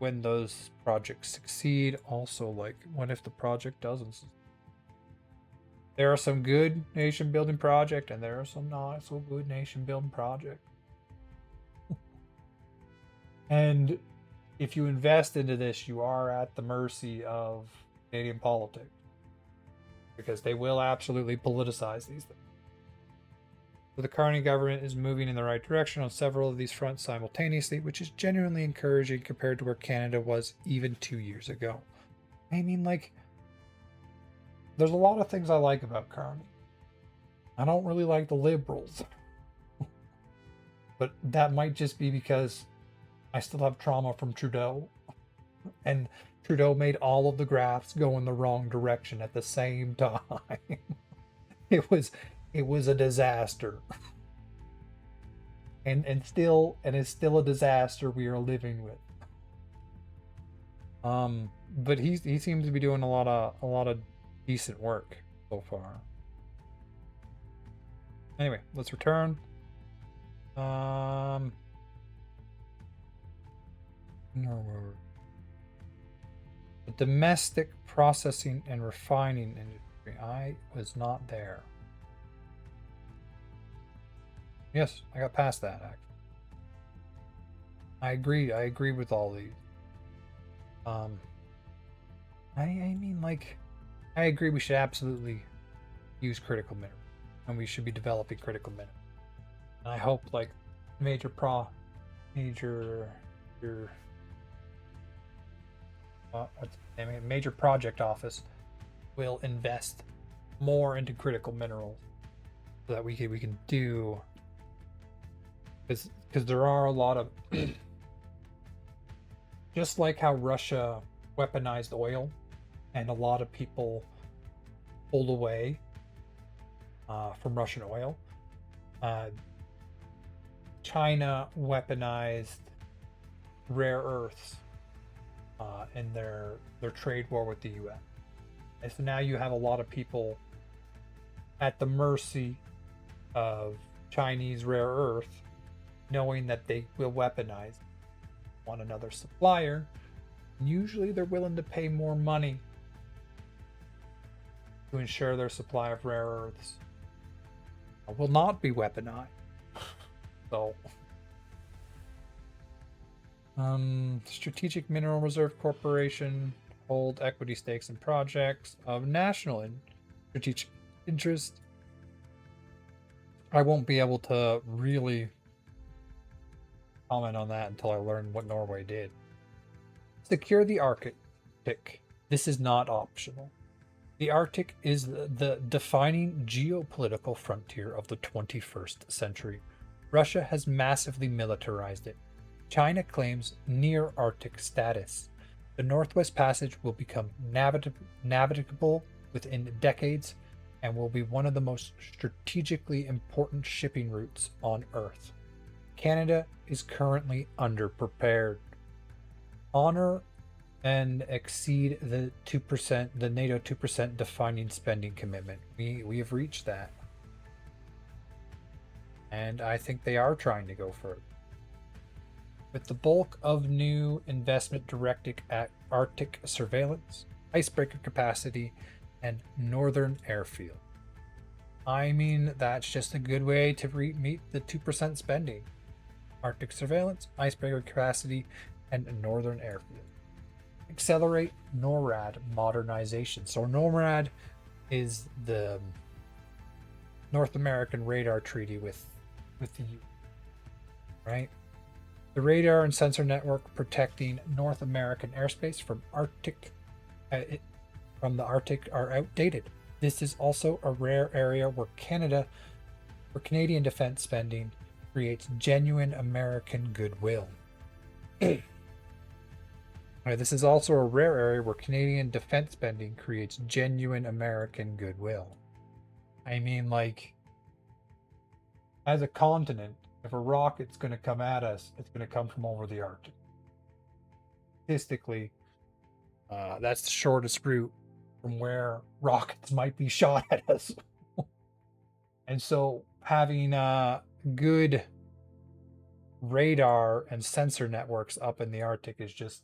when those projects succeed. Also, like, what if the project doesn't? There are some good nation building projects, and there are some not so good nation building projects. And if you invest into this, you are at the mercy of Canadian politics, because they will absolutely politicize these things. So the Carney government is moving in the right direction on several of these fronts simultaneously, which is genuinely encouraging compared to where Canada was even 2 years ago. I mean, like, there's a lot of things I like about Carney. I don't really like the Liberals. But that might just be because I still have trauma from Trudeau. And Trudeau made all of the graphs go in the wrong direction at the same time. It was a disaster. And it's still a disaster we are living with. But he seems to be doing a lot of decent work so far. Anyway, let's return. No. The domestic processing and refining industry. I was not there. Yes, I got past that, actually. I agree with all these. I mean, like, I agree we should absolutely use critical minerals, and we should be developing critical minerals. And I hope, like, Major Project Office will invest more into critical minerals so that we can do, because there are a lot of just like how Russia weaponized oil and a lot of people pulled away from Russian oil. China weaponized rare earths in their trade war with the US. And so now you have a lot of people at the mercy of Chinese rare earth, knowing that they will weaponize one another supplier. Usually they're willing to pay more money to ensure their supply of rare earths will not be weaponized. So, Strategic Mineral Reserve Corporation hold equity stakes in projects of national and strategic interest. I won't be able to really comment on that until I learn what Norway did. Secure the Arctic. This is not optional. The Arctic is the defining geopolitical frontier of the 21st century, Russia has massively militarized it. China claims near Arctic status. The Northwest Passage will become navigable within decades and will be one of the most strategically important shipping routes on Earth. Canada is currently underprepared. Honor and exceed the 2%, the NATO 2% defining spending commitment. We have reached that. And I think they are trying to go further. With the bulk of new investment directed at Arctic surveillance, icebreaker capacity, and northern airfield. I mean, that's just a good way to meet the 2% spending. Arctic surveillance, icebreaker capacity, and northern airfield. Accelerate NORAD modernization. So NORAD is the North American radar treaty with the U, right? The radar and sensor network protecting North American airspace from the Arctic are outdated. This is also a rare area where Canadian defense spending creates genuine American goodwill. This is also a rare area where Canadian defense spending creates genuine American goodwill. I mean, like, as a continent, if a rocket's going to come at us, it's going to come from over the Arctic. Statistically, that's the shortest route from where rockets might be shot at us. And so having good radar and sensor networks up in the Arctic is just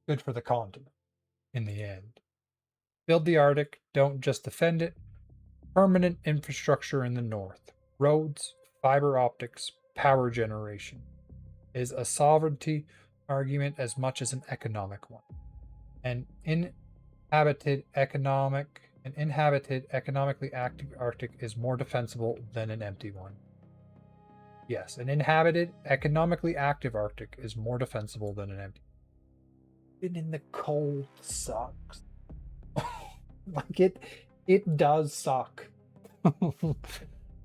good for the continent in the end. Build the Arctic, don't just defend it. Permanent infrastructure in the north, roads, fiber optics, power generation, is a sovereignty argument as much as an economic one. An inhabited, economically active Arctic is more defensible than an empty one. Yes, an inhabited, economically active Arctic is more defensible than an empty. Being in the cold sucks. Like it does suck.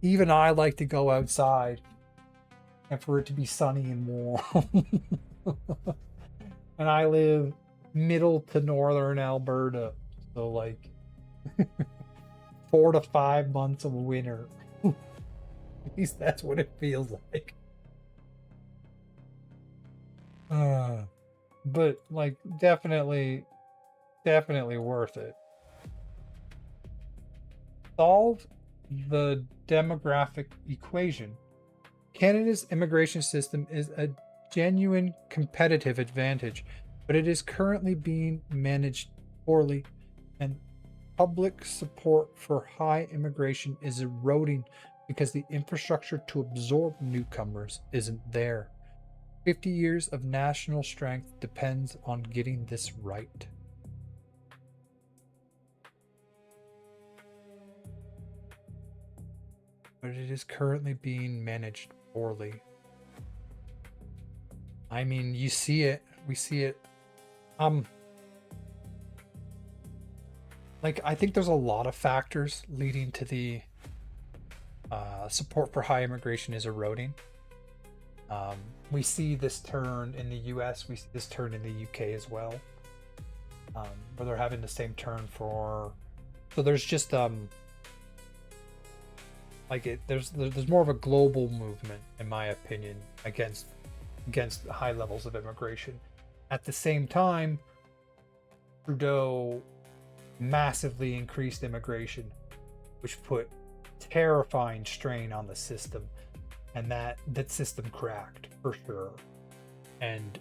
Even I like to go outside and for it to be sunny and warm. And I live middle to northern Alberta, so like 4 to 5 months of winter. At least that's what it feels like. But like definitely worth it. Solve the demographic equation. Canada's immigration system is a genuine competitive advantage, but it is currently being managed poorly, and public support for high immigration is eroding because the infrastructure to absorb newcomers isn't there. 50 years of national strength depends on getting this right. But it is currently being managed poorly. I mean, you see it. We see it. Like, I think there's a lot of factors leading to the support for high immigration is eroding. We see this turn in the US, we see this turn in the UK as well, where they're having the same turn for. So there's just there's more of a global movement, in my opinion, against high levels of immigration. At the same time, Trudeau massively increased immigration, which put terrifying strain on the system, and that system cracked for sure. And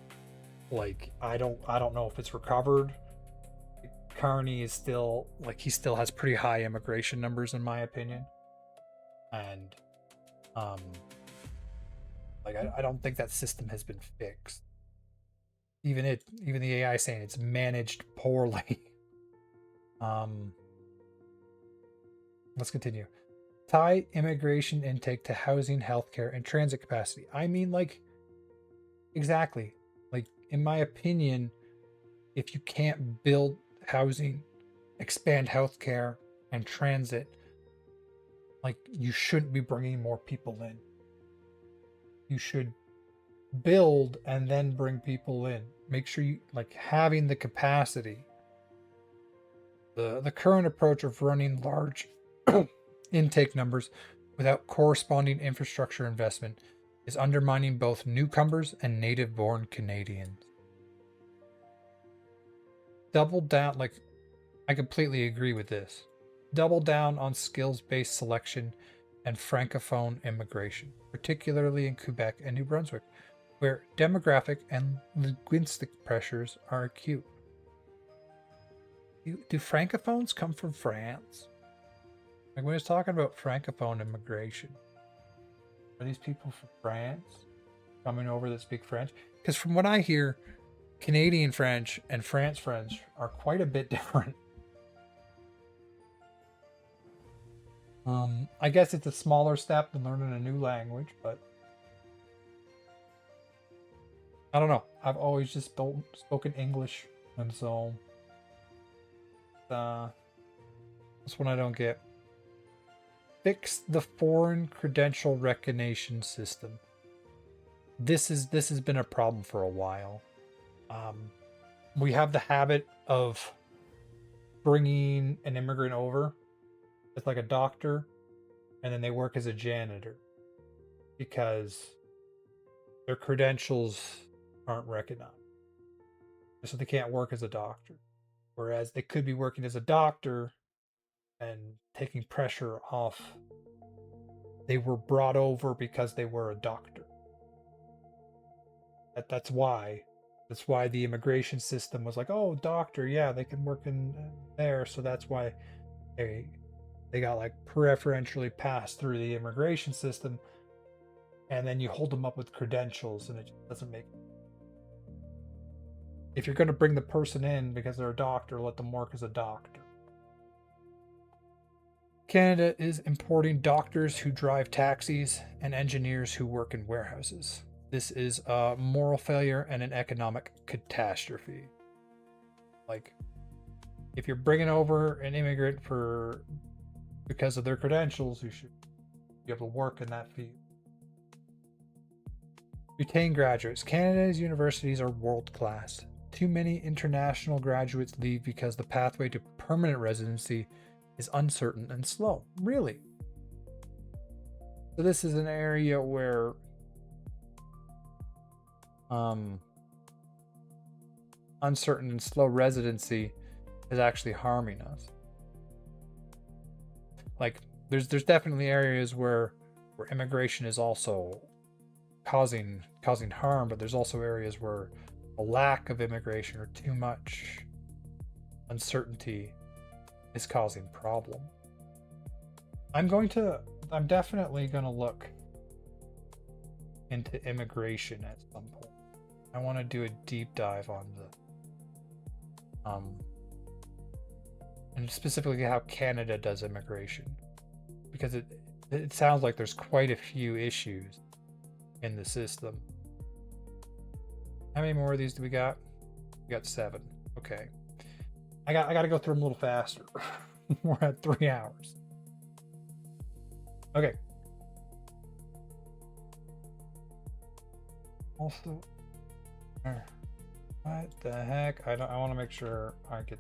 like I don't know if it's recovered. Carney is still he still has pretty high immigration numbers, in my opinion. And I don't think that system has been fixed. Even the AI saying it's managed poorly. Let's continue. Tie immigration intake to housing, healthcare, and transit capacity. I mean, exactly. In my opinion, if you can't build housing, expand healthcare and transit, Like, you shouldn't be bringing more people in. You should build and then bring people in. Make sure you, like, having the capacity. The current approach of running large intake numbers without corresponding infrastructure investment is undermining both newcomers and native-born Canadians. Double down, like, I completely agree with this. Double down on skills-based selection and francophone immigration, particularly in Quebec and New Brunswick, where demographic and linguistic pressures are acute. Do francophones come from France? Like, when I was talking about francophone immigration, are these people from France coming over that speak French? Because from what I hear, Canadian French and France French are quite a bit different. I guess it's a smaller step than learning a new language, but I don't know. I've always just spoken English, and so that's one I don't get. Fix the foreign credential recognition system. This has been a problem for a while. We have the habit of bringing an immigrant over. It's like a doctor, and then they work as a janitor because their credentials aren't recognized. So they can't work as a doctor. Whereas they could be working as a doctor and taking pressure off. They were brought over because they were a doctor. That's why. That's why the immigration system was like, oh, doctor, yeah, they can work in there. So that's why they got like preferentially passed through the immigration system, and then you hold them up with credentials, and it just doesn't make. If you're going to bring the person in because they're a doctor, let them work as a doctor. Canada is importing doctors who drive taxis and engineers who work in warehouses. This is a moral failure and an economic catastrophe. Like, if you're bringing over an immigrant because of their credentials, you should be able to work in that field. Retain graduates. Canada's universities are world class. Too many international graduates leave because the pathway to permanent residency is uncertain and slow. Really? So this is an area where uncertain and slow residency is actually harming us. Like, there's definitely areas where immigration is also causing harm, but there's also areas where a lack of immigration or too much uncertainty is causing problem. I'm definitely going to look into immigration at some point. I want to do a deep dive on and specifically how Canada does immigration, because it sounds like there's quite a few issues in the system. How many more of these do we got? We got 7. Okay. I got to go through them a little faster. We're at 3 hours. Okay. Also, what the heck? I want to make sure I get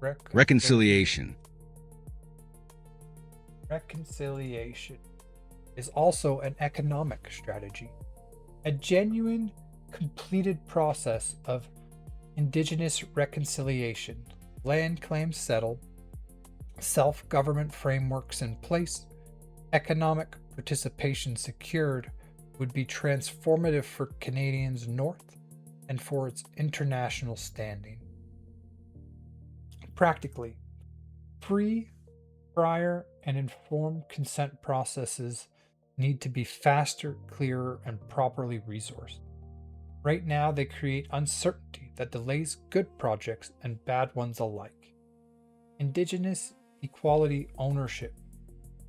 that. Reconciliation. Reconciliation is also an economic strategy. A genuine, completed process of Indigenous reconciliation, land claims settled, self-government frameworks in place, economic participation secured would be transformative for Canadians North and for its international standing. Practically, free, prior, and informed consent processes need to be faster, clearer, and properly resourced. Right now, they create uncertainty that delays good projects and bad ones alike. Indigenous equality ownership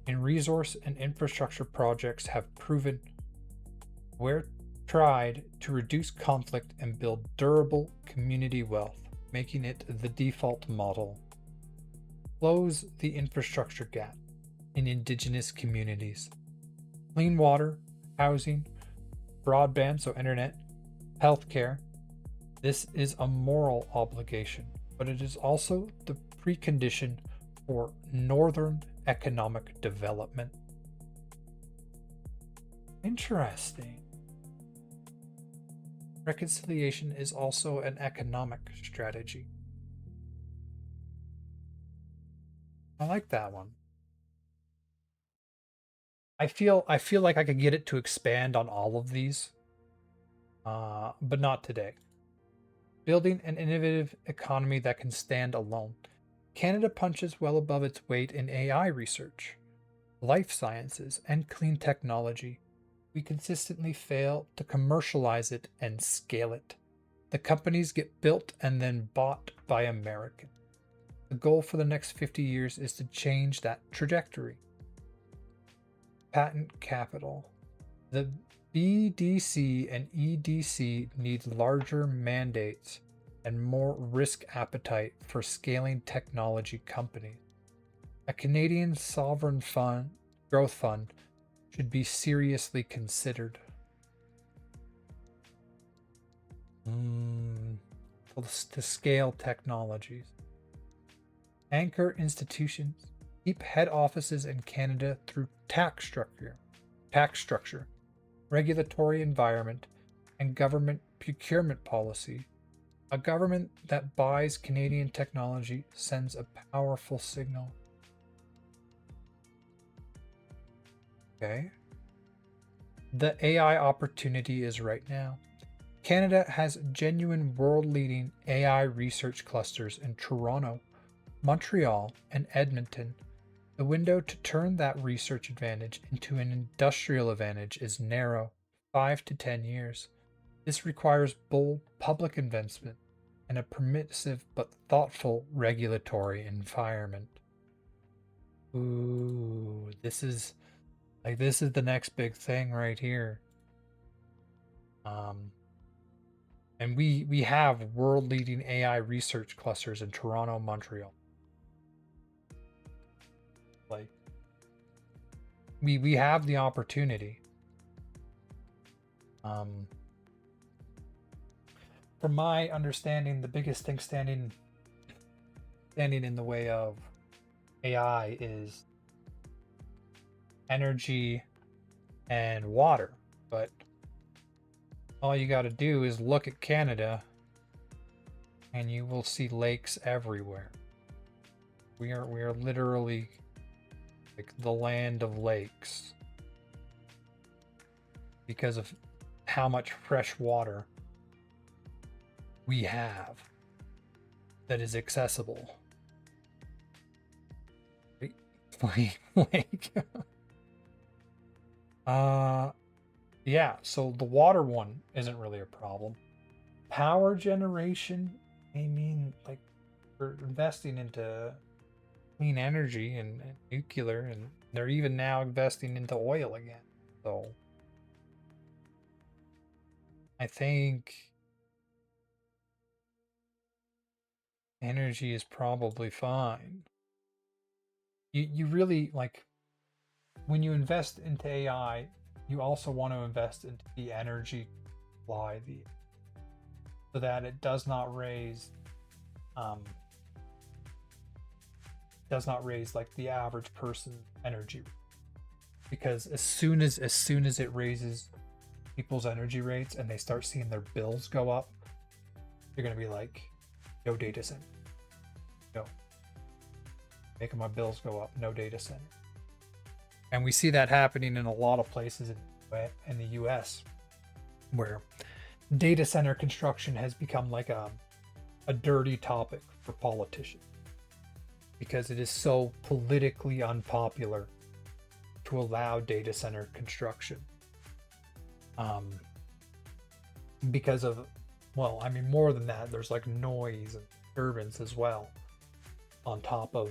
in resource and infrastructure projects have proven, where tried, to reduce conflict and build durable community wealth, making it the default model. close the infrastructure gap in indigenous communities. Clean water, housing, broadband, so internet, healthcare. This is a moral obligation, but it is also the precondition for northern economic development. Interesting. Reconciliation is also an economic strategy. I like that one. I feel like I could get it to expand on all of these, but not today. Building an innovative economy that can stand alone. Canada punches well above its weight in AI research, life sciences, and clean technology. We consistently fail to commercialize it and scale it. The companies get built and then bought by Americans. The goal for the next 50 years is to change that trajectory. Patent capital. The BDC and EDC need larger mandates and more risk appetite for scaling technology companies. A Canadian sovereign fund, growth fund, should be seriously considered. To scale technologies. Anchor institutions. Keep head offices in Canada through tax structure, regulatory environment, and government procurement policy. A government that buys Canadian technology sends a powerful signal. Okay. The AI opportunity is right now. Canada has genuine world-leading AI research clusters in Toronto, Montreal, and Edmonton. The window to turn that research advantage into an industrial advantage is narrow, 5 to 10 years. This requires bold public investment and a permissive but thoughtful regulatory environment. Ooh, this is the next big thing right here. And we have world-leading AI research clusters in Toronto, Montreal. Like we have the opportunity. From my understanding, the biggest thing standing in the way of AI is energy and water. But all you got to do is look at Canada and you will see lakes everywhere. We are literally like the land of lakes because of how much fresh water we have that is accessible. Like yeah, so the water one isn't really a problem. Power generation, I mean, like, we're investing into clean energy and nuclear, and they're even now investing into oil again. So I think energy is probably fine. You really, like, when you invest into AI, you also want to invest into the energy supply, so that it does not raise like the average person's energy, because as soon as it raises people's energy rates and they start seeing their bills go up, they're going to be like, no data center, no, making my bills go up, no data center. And we see that happening in a lot of places in the US, where data center construction has become like a dirty topic for politicians, because it is so politically unpopular to allow data center construction. Because of, well, I mean, more than that, there's like noise and disturbance as well, on top of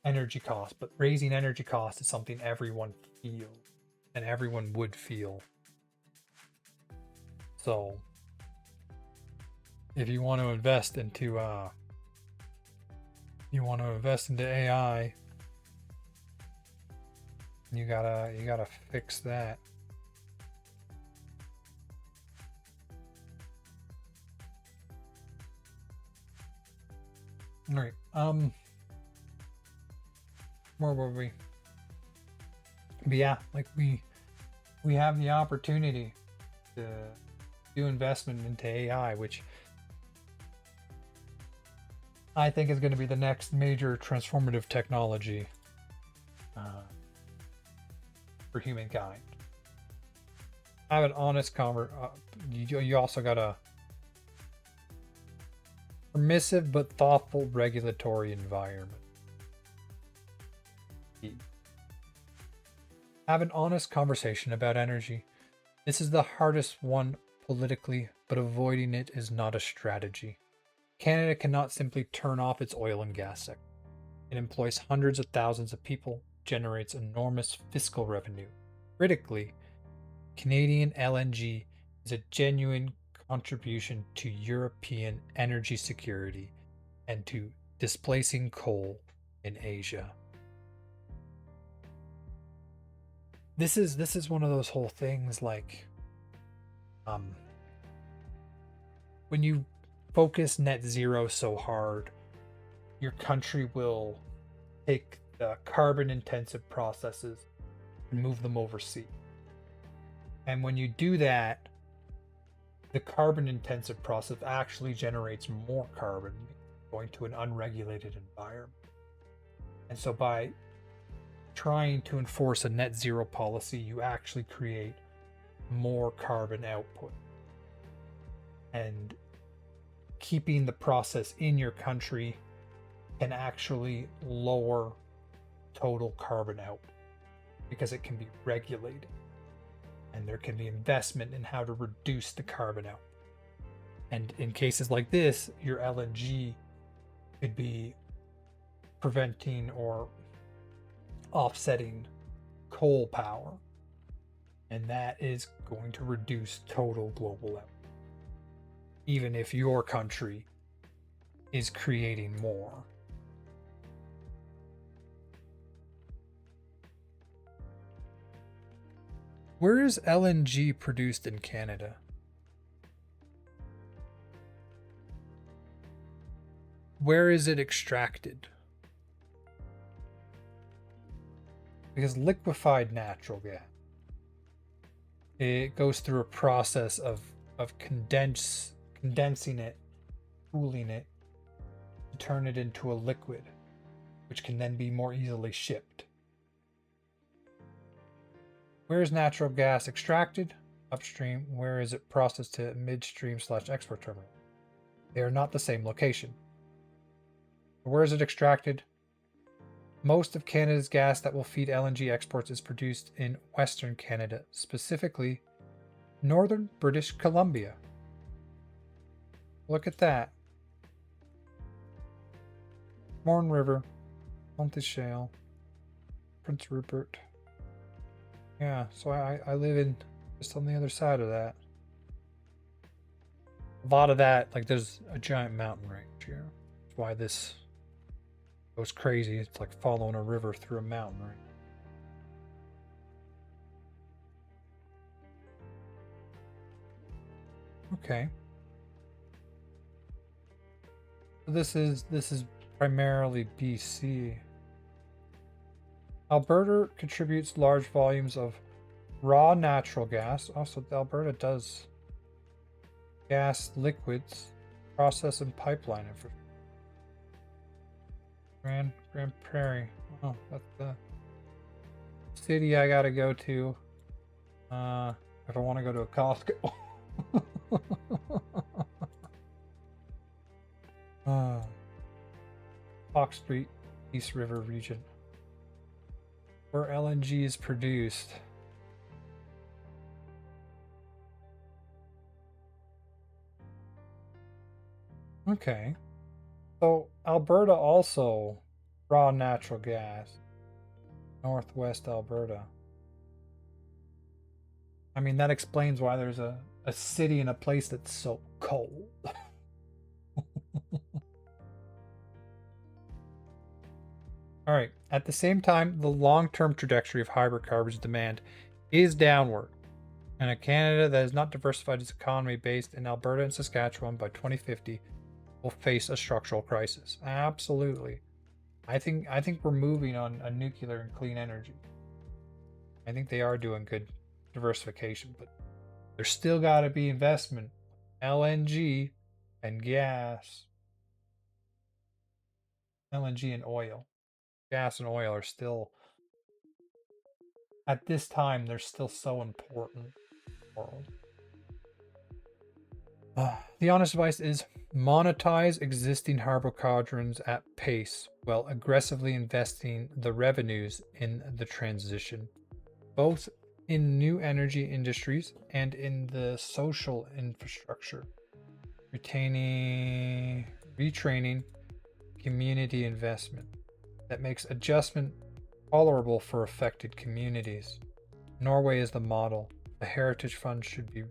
energy costs. But raising energy costs is something everyone feels, and everyone would feel. So if you want to invest into You want to invest into AI, you gotta fix that. All right. Where were we? But yeah, like we have the opportunity to do investment into AI, which I think is going to be the next major transformative technology for humankind. Have an honest you also got a permissive but thoughtful regulatory environment. Have an honest conversation about energy. This is the hardest one politically, but avoiding it is not a strategy. Canada cannot simply turn off its oil and gas sector. It employs hundreds of thousands of people, generates enormous fiscal revenue. Critically, Canadian LNG is a genuine contribution to European energy security and to displacing coal in Asia. This is one of those whole things like when you focus net zero so hard, your country will take the carbon intensive processes and move them overseas. And when you do that, the carbon intensive process actually generates more carbon going to an unregulated environment. And so by trying to enforce a net zero policy, you actually create more carbon output. And keeping the process in your country can actually lower total carbon output because it can be regulated. And there can be investment in how to reduce the carbon output. And in cases like this, your LNG could be preventing or offsetting coal power. And that is going to reduce total global output. Even if your country is creating more. Where is LNG produced in Canada? Where is it extracted? Because liquefied natural gas, it goes through a process of condensing it, cooling it, to turn it into a liquid, which can then be more easily shipped. Where is natural gas extracted? Upstream. Where is it processed to midstream/export terminal? They are not the same location. Where is it extracted? Most of Canada's gas that will feed LNG exports is produced in Western Canada, specifically Northern British Columbia. Look at that. Mourne River, Monte Shale, Prince Rupert. Yeah, so I live in just on the other side of that. A lot of that, like there's a giant mountain range here. That's why this goes crazy. It's like following a river through a mountain range. Okay. So this is primarily BC. Alberta contributes large volumes of raw natural gas. Also, Alberta does gas liquids, process and pipeline infrastructure. Grand Prairie. Oh, that's the city I gotta go to if I want to go to a Costco. Fox Street, East River region, where LNG is produced. Okay. So Alberta also raw natural gas. Northwest Alberta. I mean, that explains why there's a city in a place that's so cold. All right. At the same time, the long-term trajectory of hydrocarbons demand is downward, and a Canada that has not diversified its economy based in Alberta and Saskatchewan by 2050 will face a structural crisis. Absolutely. I think we're moving on a nuclear and clean energy. I think they are doing good diversification, but there's still got to be investment. LNG and gas. LNG and oil. Gas and oil are still, at this time, they're still so important in the world. The honest advice is monetize existing hydrocarbons at pace while aggressively investing the revenues in the transition, both in new energy industries and in the social infrastructure, retraining, community investment that makes adjustment tolerable for affected communities. Norway is the model. The Heritage Fund should be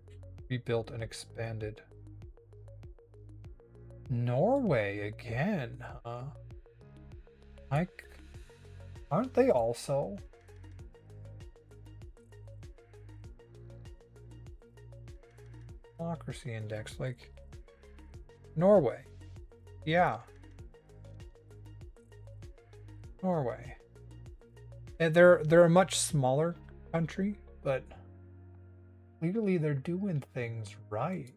rebuilt and expanded. Norway again, huh? Like, aren't they also? Democracy index, like Norway. Yeah. Norway. And they're a much smaller country, but clearly they're doing things right.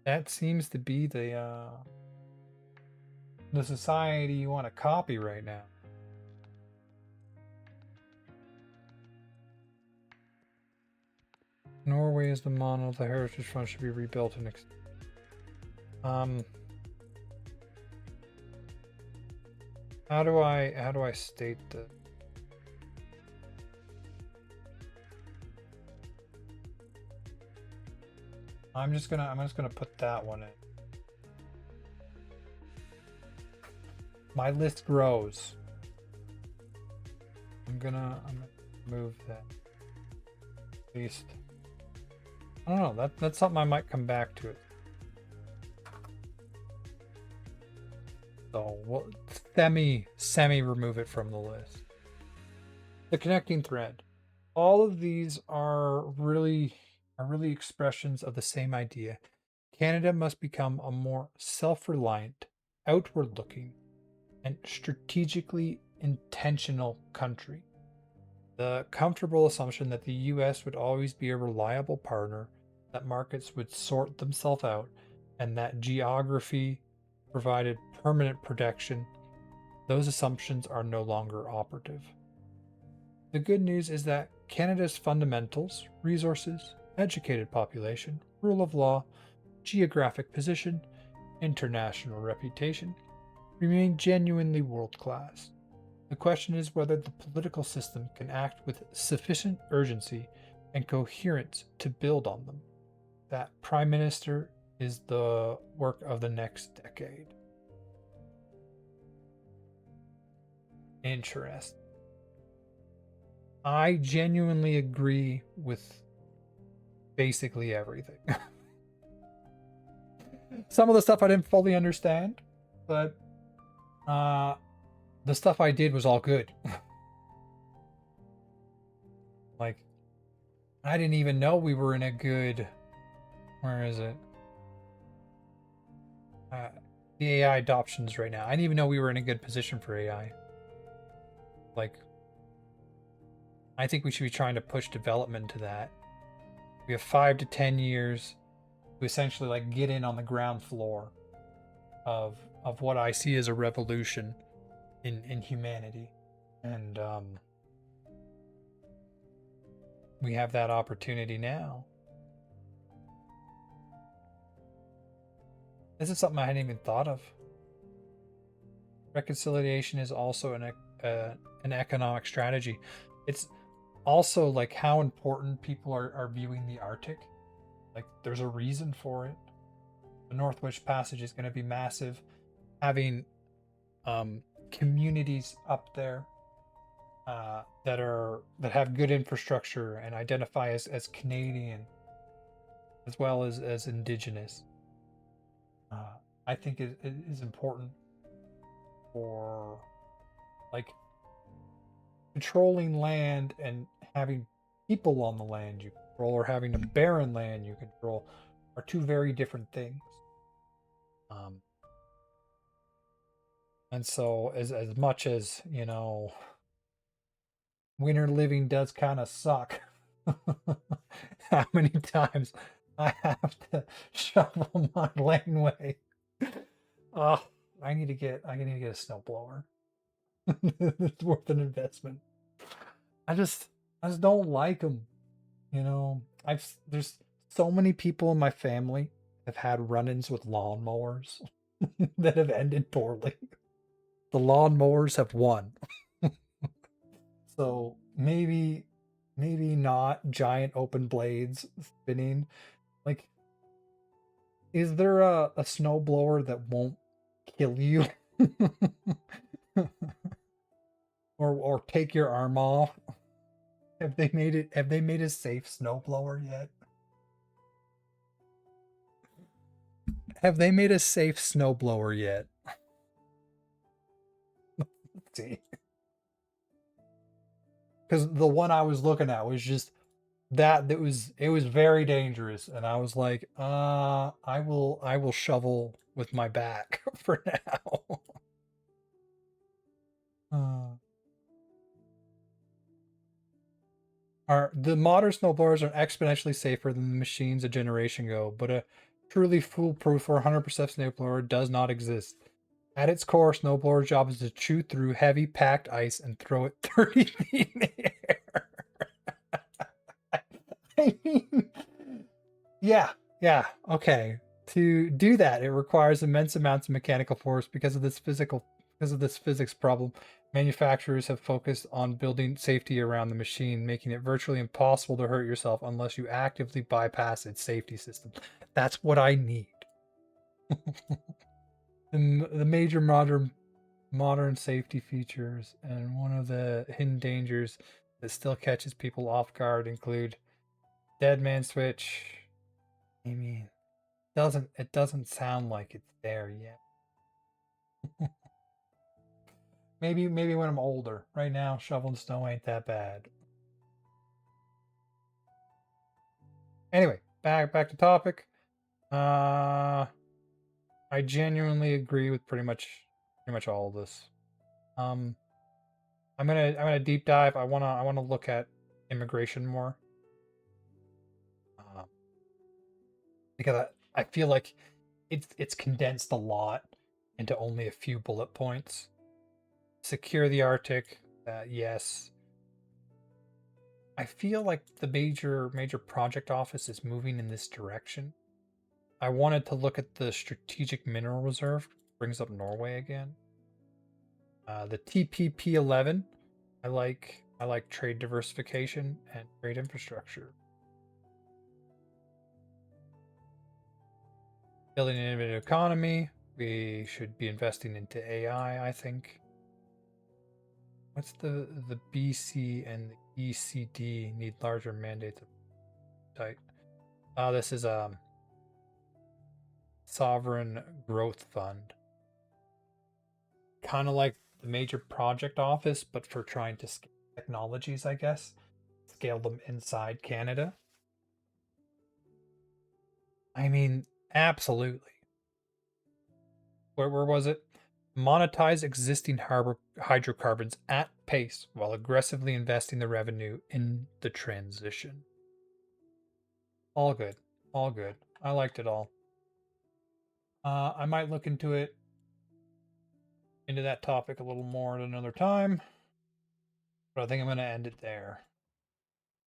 That seems to be the society you want to copy right now. Norway is the model. The Heritage Fund should be rebuilt and how do I state this? I'm just gonna put that one in. My list grows. I'm gonna move that. At least I don't know. That's something I might come back to it. So we'll semi remove it from the list. The connecting thread. All of these are really expressions of the same idea. Canada must become a more self-reliant, outward-looking, and strategically intentional country. The comfortable assumption that the US would always be a reliable partner, that markets would sort themselves out, and that geography provided permanent protection, those assumptions are no longer operative. The good news is that Canada's fundamentals, resources, educated population, rule of law, geographic position, international reputation remain genuinely world class. The question is whether the political system can act with sufficient urgency and coherence to build on them. That Prime Minister is the work of the next decade. Interesting. I genuinely agree with basically everything. Some of the stuff I didn't fully understand, but the stuff I did was all good. Like, I didn't even know we were in a good... Where is it? The AI adoptions right now. I didn't even know we were in a good position for AI. Like, I think we should be trying to push development to that. We have 5 to 10 years to essentially like get in on the ground floor of what I see as a revolution in humanity. And we have that opportunity now. This is something I hadn't even thought of. Reconciliation is also an economic strategy. It's also like how important people are viewing the Arctic. Like, there's a reason for it. The Northwest Passage is going to be massive. Having communities up there that have good infrastructure and identify as Canadian as well as Indigenous, I think it is important. for like controlling land and having people on the land you control, or having a barren land you control, are two very different things. And so as much as, winter living does kind of suck, how many times I have to shovel my laneway. Oh, I need to get a snowblower. It's worth an investment. I just don't like them. There's so many people in my family have had run-ins with lawnmowers that have ended poorly. The lawnmowers have won. So maybe not giant open blades spinning. Like, is there a snowblower that won't kill you? or take your arm off? Have they made a safe snowblower yet? Have they made a safe snowblower yet? Let's see. Because the one I was looking at was just it was very dangerous, and I was like, I will shovel with my back for now. The modern snowblowers are exponentially safer than the machines a generation ago, but a truly foolproof or 100% snowblower does not exist. At its core, snowblower's job is to chew through heavy packed ice and throw it 30 feet in the air. I mean, yeah, okay. To do that, it requires immense amounts of mechanical force because of this physics problem. Manufacturers have focused on building safety around the machine, making it virtually impossible to hurt yourself unless you actively bypass its safety system. That's what I need. The major modern safety features and one of the hidden dangers that still catches people off guard include dead man switch. I mean, it doesn't sound like it's there yet. maybe when I'm older. Right now, shoveling snow ain't that bad. Anyway, back to topic. I genuinely agree with pretty much all of this. I'm gonna deep dive. I wanna look at immigration more, because I feel like it's condensed a lot into only a few bullet points. Secure the Arctic, yes. I feel like the major project office is moving in this direction. I wanted to look at the strategic mineral reserve. Brings up Norway again. The TPP-11. I like trade diversification and trade infrastructure. Building an innovative economy. We should be investing into AI, I think. What's the BC and the ECD need larger mandates? Tight. This is sovereign growth fund. Kind of like the major project office, but for trying to scale technologies, I guess. Scale them inside Canada. I mean, absolutely. Where was it? Monetize existing hydrocarbons at pace while aggressively investing the revenue in the transition. All good. All good. I liked it all. I might look into that topic a little more at another time, but I think I'm going to end it there.